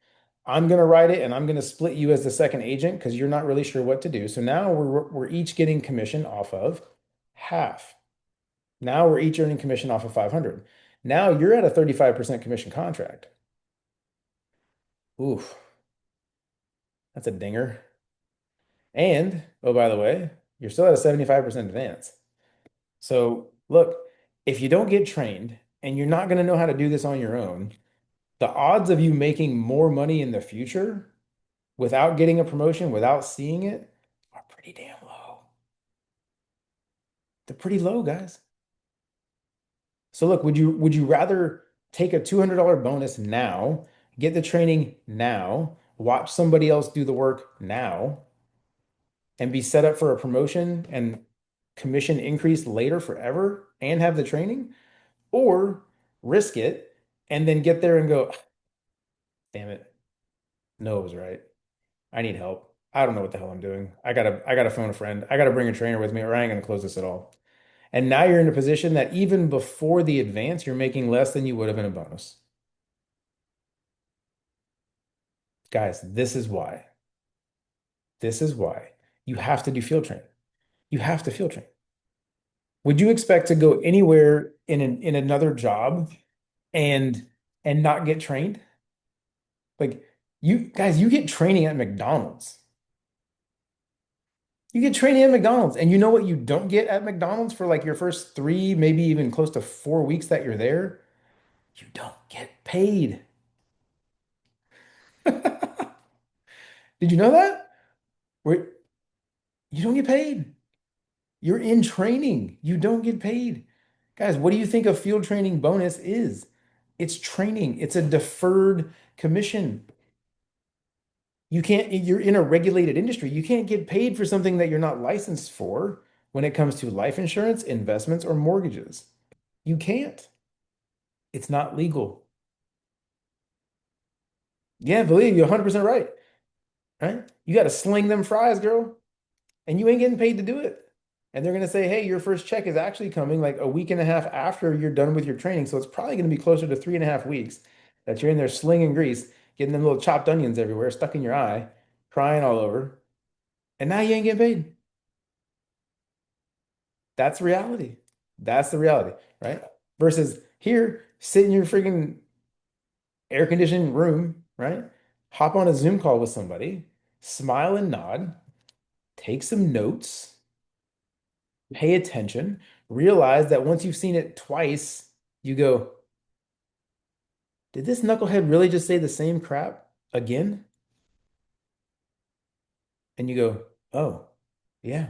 I'm going to write it and I'm going to split you as the second agent because you're not really sure what to do. So now we're each getting commission off of half. Now we're each earning commission off of 500. Now you're at a 35% commission contract. Oof, that's a dinger. And oh, by the way, you're still at a 75% advance. So look, if you don't get trained and you're not going to know how to do this on your own, the odds of you making more money in the future without getting a promotion, without seeing it, are pretty damn low. They're pretty low, guys. So look, would you rather take a $200 bonus now, get the training now, watch somebody else do the work now, and be set up for a promotion and commission increase later forever and have the training? Or risk it and then get there and go, damn it, no, it was right. I need help. I don't know what the hell I'm doing. I gotta phone a friend. I gotta bring a trainer with me, or I ain't gonna close this at all. And now you're in a position that even before the advance, you're making less than you would have in a bonus. Guys, this is why. This is why you have to do field training. You have to field train. Would you expect to go anywhere in another job and not get trained? Like you guys, you get training at McDonald's. You get training at McDonald's. And you know what you don't get at McDonald's for like your first 3, maybe even close to 4 weeks that you're there? You don't get paid. Did you know that? Where you don't get paid. You're in training. You don't get paid. Guys, what do you think a field training bonus is? It's training. It's a deferred commission. You can't, you're in a regulated industry. You can't get paid for something that you're not licensed for when it comes to life insurance, investments, or mortgages. You can't. It's not legal. Yeah, believe you, 100% right. Right? You got to sling them fries, girl, and you ain't getting paid to do it. And they're going to say, hey, your first check is actually coming like a week and a half after you're done with your training. So it's probably going to be closer to 3.5 weeks that you're in there slinging grease, getting them little chopped onions everywhere, stuck in your eye, crying all over. And now you ain't getting paid. That's reality. That's the reality, right? Versus here, sit in your freaking air conditioned room, right? Hop on a Zoom call with somebody, smile and nod, take some notes, pay attention, realize that once you've seen it twice, you go, did this knucklehead really just say the same crap again? And you go, oh, yeah,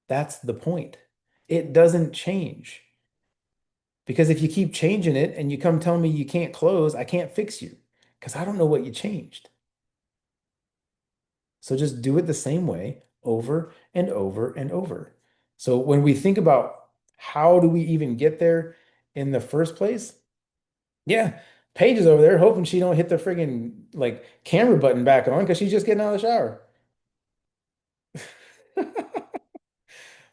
that's the point. It doesn't change. Because if you keep changing it and you come tell me you can't close, I can't fix you because I don't know what you changed. So just do it the same way over and over and over. So when we think about how do we even get there in the first place, yeah, Paige is over there hoping she don't hit the friggin' like camera button back on because she's just getting out of the shower.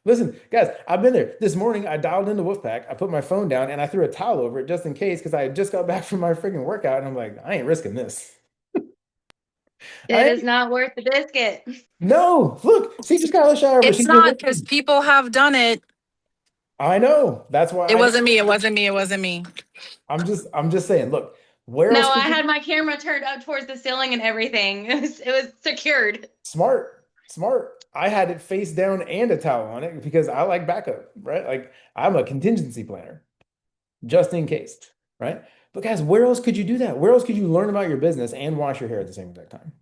Listen, guys, I've been there. This morning I dialed into Wolfpack, I put my phone down and I threw a towel over it just in case because I had just got back from my friggin' workout and I'm like, I ain't risking this. I It is ain't, not worth the biscuit. no, look, she just got out of the shower, but It's she's been not because working. people have done it. I know. That's why It I didn't. wasn't me. It wasn't me. It wasn't me. I'm just saying, look, where else No, could I you had my camera turned up towards the ceiling and everything. It was secured. smart, smart. I had it face down and a towel on it because I like backup, right? Like I'm a contingency planner just in case, right? But guys, where else could you do that? Where else could you learn about your business and wash your hair at the same exact time?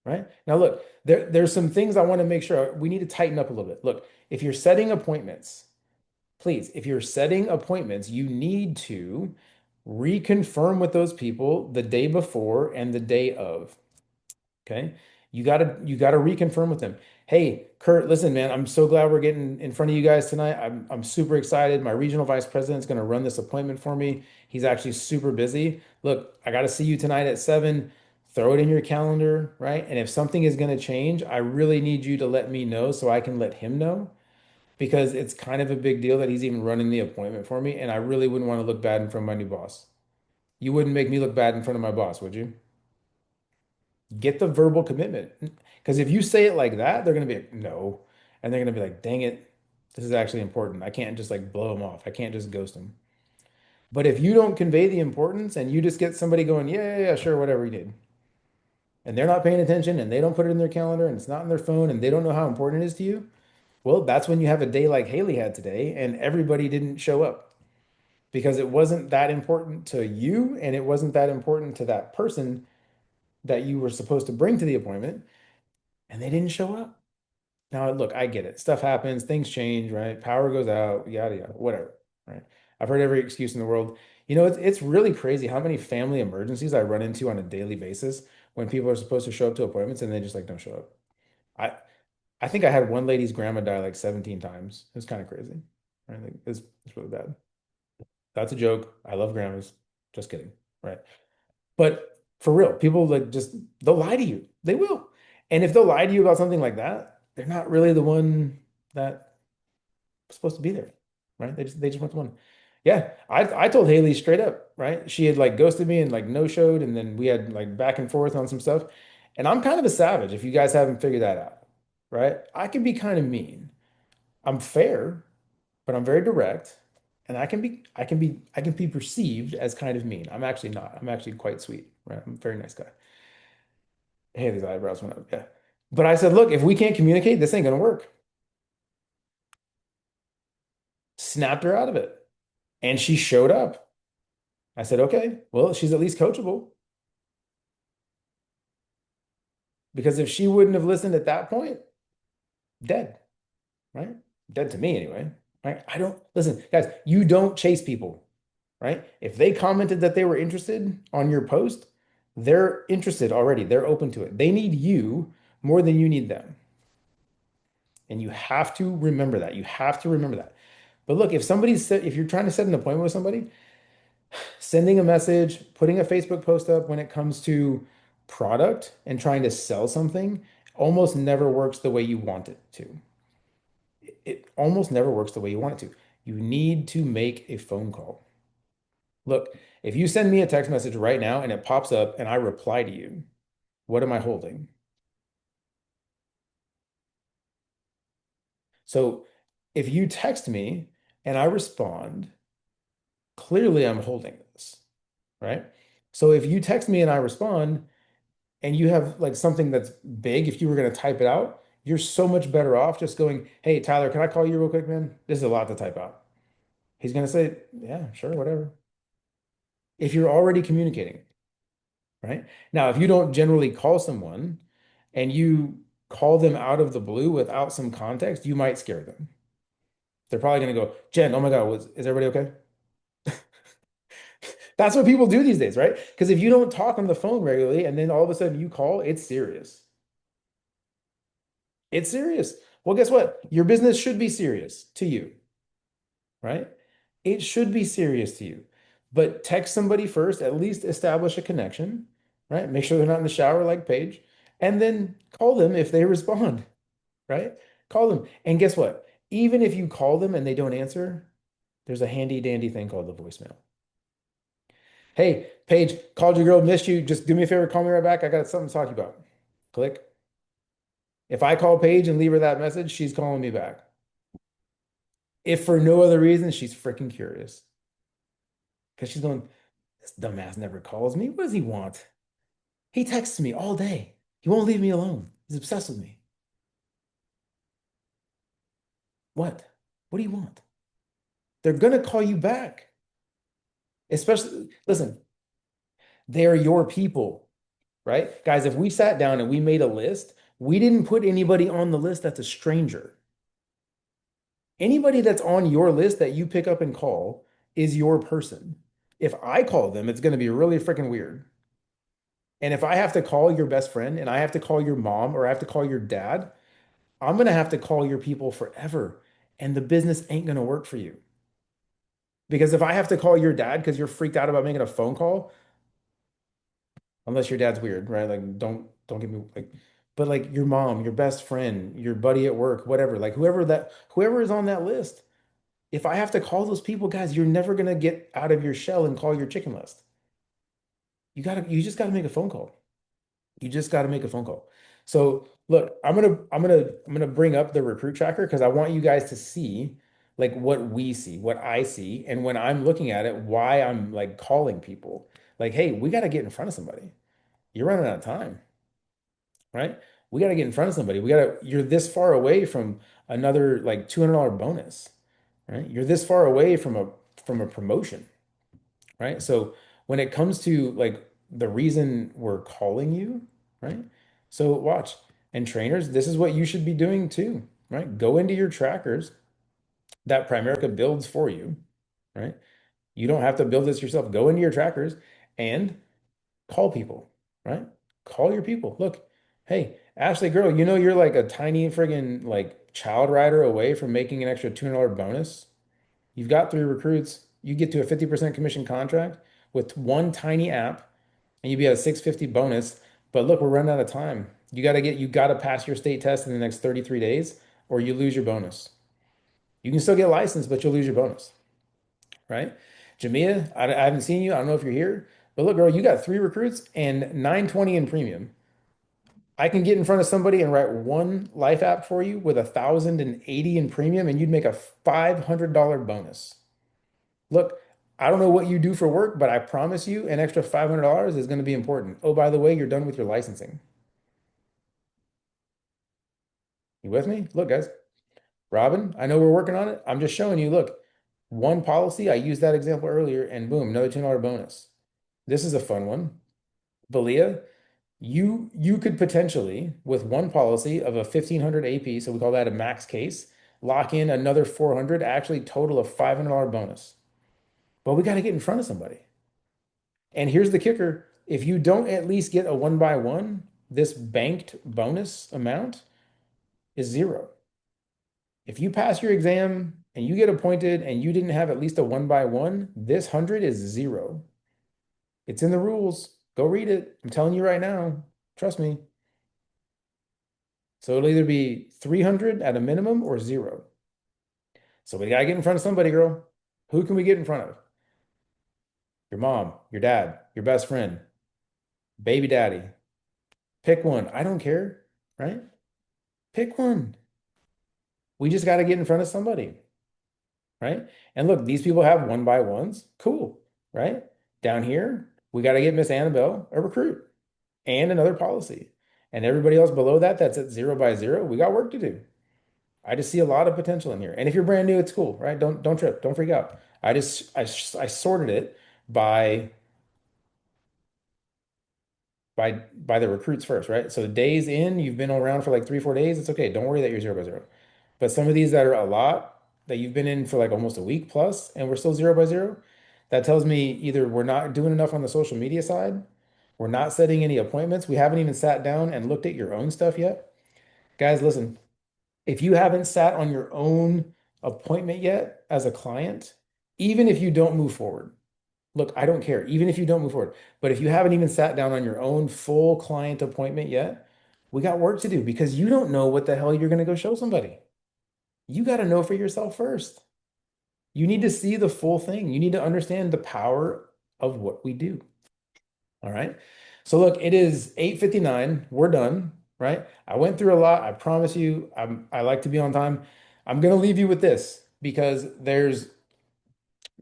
Right? Now, look, there's some things I want to make sure we need to tighten up a little bit. Look, if you're setting appointments, please, if you're setting appointments, you need to reconfirm with those people the day before and the day of. Okay. You gotta reconfirm with them. Hey, Kurt, listen, man, I'm so glad we're getting in front of you guys tonight. I'm super excited. My regional vice president's gonna run this appointment for me. He's actually super busy. Look, I gotta see you tonight at 7. Throw it in your calendar, right? And if something is gonna change, I really need you to let me know so I can let him know because it's kind of a big deal that he's even running the appointment for me, and I really wouldn't want to look bad in front of my new boss. You wouldn't make me look bad in front of my boss, would you? Get the verbal commitment. Because if you say it like that, they're going to be like, no. And they're going to be like, dang it, this is actually important. I can't just like blow them off. I can't just ghost them. But if you don't convey the importance and you just get somebody going, yeah, yeah, yeah, sure, whatever you did, and they're not paying attention and they don't put it in their calendar and it's not in their phone and they don't know how important it is to you, well, that's when you have a day like Haley had today and everybody didn't show up because it wasn't that important to you and it wasn't that important to that person that you were supposed to bring to the appointment and they didn't show up. Now, look, I get it. Stuff happens, things change, right? Power goes out, yada yada, whatever, right? I've heard every excuse in the world. It's really crazy how many family emergencies I run into on a daily basis when people are supposed to show up to appointments and they just like don't show up. I I think I had one lady's grandma die like 17 times. It was kind of crazy. Right? Like, it's really bad. That's a joke. I love grandmas. Just kidding. Right. But for real, people like just they'll lie to you. They will. And if they'll lie to you about something like that, they're not really the one that was supposed to be there. Right? They just want the one. Yeah. I told Haley straight up, right? She had like ghosted me and like no showed, and then we had like back and forth on some stuff. And I'm kind of a savage if you guys haven't figured that out. Right? I can be kind of mean. I'm fair, but I'm very direct. And I can be perceived as kind of mean. I'm actually not. I'm actually quite sweet, right? I'm a very nice guy. Hey, these eyebrows went up. Yeah. But I said, look, if we can't communicate, this ain't gonna work. Snapped her out of it. And she showed up. I said, okay, well, she's at least coachable. Because if she wouldn't have listened at that point, dead, right? Dead to me anyway. Right? I don't listen, guys, you don't chase people, right? If they commented that they were interested on your post, They're interested already. They're open to it. They need you more than you need them. And you have to remember that. You have to remember that. But look, if you're trying to set an appointment with somebody, sending a message, putting a Facebook post up when it comes to product and trying to sell something almost never works the way you want it to. It almost never works the way you want it to. You need to make a phone call. Look, if you send me a text message right now and it pops up and I reply to you, what am I holding? So if you text me and I respond, clearly I'm holding this, right? So if you text me and I respond and you have like something that's big, if you were going to type it out, you're so much better off just going, "Hey, Tyler, can I call you real quick, man? This is a lot to type out." He's going to say, "Yeah, sure, whatever." If you're already communicating, right? Now, if you don't generally call someone and you call them out of the blue without some context, you might scare them. They're probably going to go, "Jen, oh my God, is everybody okay?" That's what people do these days, right? Because if you don't talk on the phone regularly and then all of a sudden you call, it's serious. It's serious. Well, guess what? Your business should be serious to you, right? It should be serious to you. But text somebody first, at least establish a connection, right? Make sure they're not in the shower like Paige, and then call them if they respond, right? Call them. And guess what? Even if you call them and they don't answer, there's a handy dandy thing called the voicemail. Hey, Paige, called your girl, missed you. Just do me a favor, call me right back. I got something to talk to you about. Click. If I call Paige and leave her that message, she's calling me back. If for no other reason, she's freaking curious. Because she's going, this dumbass never calls me. What does he want? He texts me all day. He won't leave me alone. He's obsessed with me. What? What do you want? They're gonna call you back. Especially, listen, they're your people, right? Guys, if we sat down and we made a list, we didn't put anybody on the list that's a stranger. Anybody that's on your list that you pick up and call is your person. If I call them, it's going to be really freaking weird. And if I have to call your best friend and I have to call your mom or I have to call your dad, I'm going to have to call your people forever. And the business ain't going to work for you. Because if I have to call your dad because you're freaked out about making a phone call, unless your dad's weird, right? Like don't get me like, but like your mom, your best friend, your buddy at work, whatever, like whoever is on that list, if I have to call those people, guys, you're never gonna get out of your shell and call your chicken list. You just gotta make a phone call. You just gotta make a phone call. So look, I'm gonna bring up the recruit tracker because I want you guys to see like what we see, what I see, and when I'm looking at it, why I'm like calling people. Like, hey, we gotta get in front of somebody. You're running out of time, right? We gotta get in front of somebody. You're this far away from another like $200 bonus, right? You're this far away from a promotion, right? So when it comes to like the reason we're calling you, right? So watch. And trainers, this is what you should be doing too, right? Go into your trackers that Primerica builds for you, right? You don't have to build this yourself. Go into your trackers and call people, right? Call your people. Look, hey, Ashley, girl, you know you're like a tiny friggin' like child rider away from making an extra $200 bonus. You've got three recruits. You get to a 50% commission contract with one tiny app, and you'd be at a 650 bonus. But look, we're running out of time. You gotta pass your state test in the next 33 days, or you lose your bonus. You can still get licensed, but you'll lose your bonus, right? Jamia, I haven't seen you. I don't know if you're here, but look, girl, you got three recruits and 920 in premium. I can get in front of somebody and write one life app for you with 1,080 in premium, and you'd make a $500 bonus. Look, I don't know what you do for work, but I promise you an extra $500 is going to be important. Oh, by the way, you're done with your licensing. You with me? Look, guys, Robin, I know we're working on it. I'm just showing you, look, one policy, I used that example earlier, and boom, another $10 bonus. This is a fun one. Valia, you could potentially, with one policy of a 1,500 AP, so we call that a max case, lock in another 400, actually total of $500 bonus. But we got to get in front of somebody. And here's the kicker. if you don't at least get a 1 by 1, this banked bonus amount is zero. If you pass your exam and you get appointed and you didn't have at least a 1 by 1, this 100 is zero. It's in the rules. Go read it. I'm telling you right now. Trust me. So it'll either be 300 at a minimum or zero. So we gotta get in front of somebody, girl. Who can we get in front of? Your mom, your dad, your best friend, baby daddy. Pick one. I don't care, right? Pick one. We just got to get in front of somebody, right? And look, these people have 1 by 1s. Cool, right? Down here, we got to get Miss Annabelle a recruit and another policy. And everybody else below that, that's at 0 by 0. We got work to do. I just see a lot of potential in here. And if you're brand new, it's cool, right? Don't trip, don't freak out. I sorted it by by the recruits first, right? So days in, you've been around for like 3, 4 days. It's okay. Don't worry that you're 0 by 0. But some of these that are a lot that you've been in for like almost a week plus, and we're still 0 by 0, that tells me either we're not doing enough on the social media side, we're not setting any appointments, we haven't even sat down and looked at your own stuff yet. Guys, listen, if you haven't sat on your own appointment yet as a client, even if you don't move forward, look, I don't care, even if you don't move forward, but if you haven't even sat down on your own full client appointment yet, we got work to do because you don't know what the hell you're going to go show somebody. You got to know for yourself first. You need to see the full thing. You need to understand the power of what we do. All right. So look, it is 8:59. We're done, right? I went through a lot. I promise you, I like to be on time. I'm going to leave you with this because there's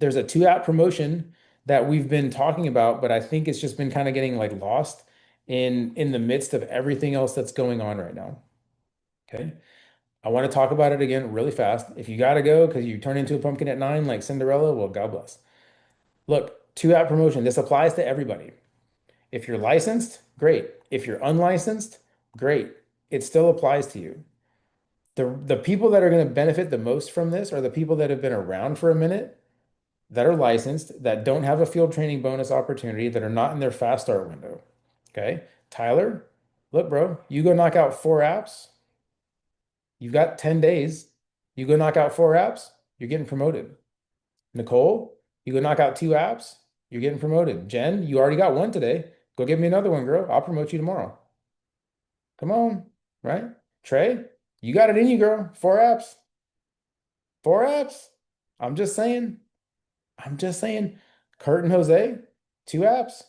a 2 app promotion that we've been talking about, but I think it's just been kind of getting like lost in the midst of everything else that's going on right now. Okay. I want to talk about it again really fast. If you got to go because you turn into a pumpkin at 9 like Cinderella, well, God bless. Look, 2 app promotion. This applies to everybody. If you're licensed, great. If you're unlicensed, great. It still applies to you. The people that are going to benefit the most from this are the people that have been around for a minute, that are licensed, that don't have a field training bonus opportunity, that are not in their fast start window. Okay. Tyler, look, bro, you go knock out 4 apps. You've got 10 days. You go knock out 4 apps, you're getting promoted. Nicole, you go knock out 2 apps, you're getting promoted. Jen, you already got one today. Go give me another one, girl. I'll promote you tomorrow. Come on, right? Trey, you got it in you, girl. 4 apps. 4 apps. I'm just saying. I'm just saying. Kurt and Jose, 2 apps,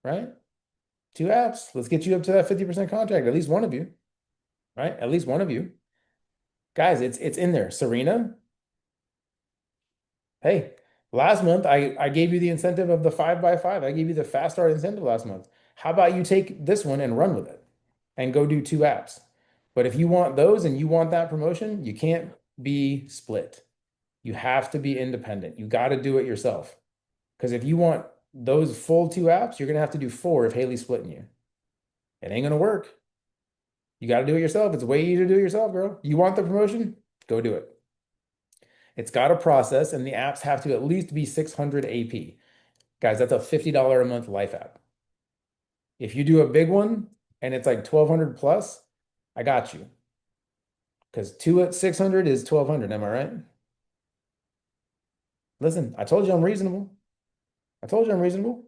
right? 2 apps. Let's get you up to that 50% contract. At least one of you, right? At least one of you. Guys, it's in there. Serena, hey, last month I gave you the incentive of the 5 by 5. I gave you the fast start incentive last month. How about you take this one and run with it and go do 2 apps? But if you want those and you want that promotion, you can't be split. You have to be independent. You got to do it yourself. Because if you want those full 2 apps, you're going to have to do 4 if Haley's splitting you. It ain't going to work. You got to do it yourself. It's way easier to do it yourself, girl. You want the promotion? Go do it. It's got a process, and the apps have to at least be 600 AP. Guys, that's a $50 a month life app. If you do a big one and it's like 1200 plus, I got you. Because 2 at 600 is 1200. Am I right? Listen, I told you I'm reasonable. I told you I'm reasonable.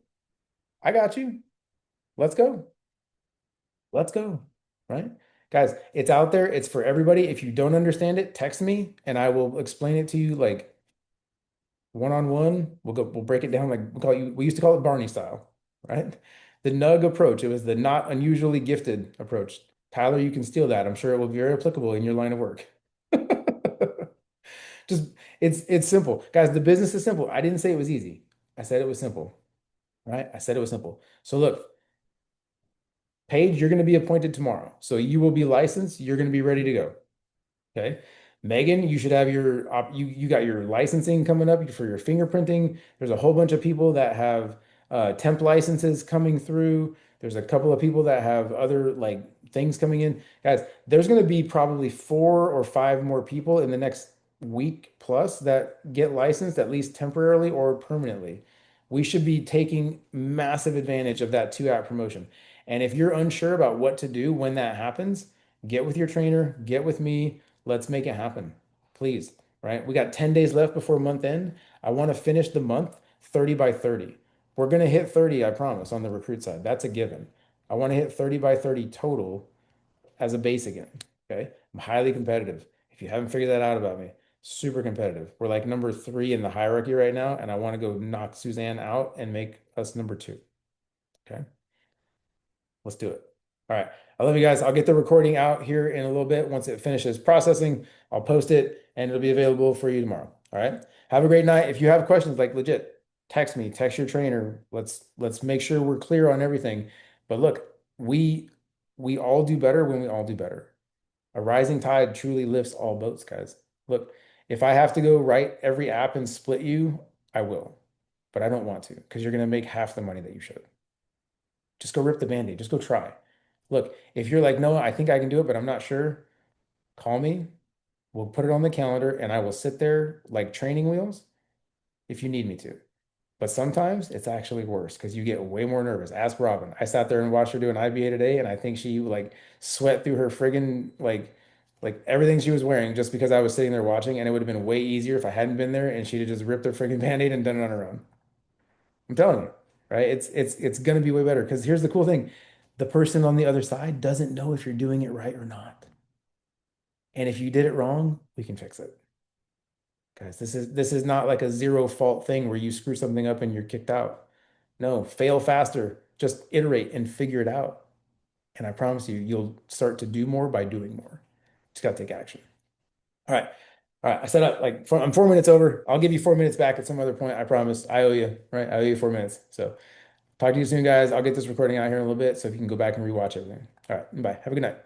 I got you. Let's go. Let's go. Right? Guys, it's out there. It's for everybody. If you don't understand it, text me and I will explain it to you like one-on-one. We'll break it down like we used to call it Barney style, right? The NUG approach. It was the not unusually gifted approach. Tyler, you can steal that. I'm sure it will be very applicable in your line of work. Just it's simple. Guys, the business is simple. I didn't say it was easy. I said it was simple, right? I said it was simple. So look, Paige, you're going to be appointed tomorrow. So you will be licensed. You're going to be ready to go. Okay. Megan, you should have you got your licensing coming up for your fingerprinting. There's a whole bunch of people that have temp licenses coming through. There's a couple of people that have other like things coming in. Guys, there's going to be probably 4 or 5 more people in the next week plus that get licensed at least temporarily or permanently. We should be taking massive advantage of that 2 app promotion. And if you're unsure about what to do when that happens, get with your trainer, get with me. Let's make it happen, please. Right? We got 10 days left before month end. I want to finish the month 30 by 30. We're going to hit 30, I promise, on the recruit side. That's a given. I want to hit 30 by 30 total as a base again. Okay. I'm highly competitive. If you haven't figured that out about me, super competitive. We're like number 3 in the hierarchy right now, and I want to go knock Suzanne out and make us number 2. Okay. Let's do it. All right. I love you guys. I'll get the recording out here in a little bit. Once it finishes processing, I'll post it and it'll be available for you tomorrow. All right. Have a great night. If you have questions, like legit, text me, text your trainer. Let's make sure we're clear on everything. But look, we all do better when we all do better. A rising tide truly lifts all boats, guys. Look, if I have to go write every app and split you, I will. But I don't want to because you're going to make half the money that you should. Just go rip the band-aid. Just go try. Look, if you're like, no, I think I can do it, but I'm not sure, call me. We'll put it on the calendar and I will sit there like training wheels if you need me to. But sometimes it's actually worse because you get way more nervous. Ask Robin. I sat there and watched her do an IBA today, and I think she like sweat through her friggin' like everything she was wearing just because I was sitting there watching, and it would have been way easier if I hadn't been there and she'd have just ripped her friggin' band-aid and done it on her own. I'm telling you, right? It's gonna be way better because here's the cool thing. The person on the other side doesn't know if you're doing it right or not. And if you did it wrong, we can fix it. Guys, this is not like a zero fault thing where you screw something up and you're kicked out. No, fail faster. Just iterate and figure it out. And I promise you, you'll start to do more by doing more. Just got to take action. All right. All right. I set up like I'm 4 minutes over. I'll give you 4 minutes back at some other point. I promise. I owe you, right? I owe you 4 minutes. So talk to you soon, guys. I'll get this recording out here in a little bit so if you can go back and rewatch everything. All right. Bye. Have a good night.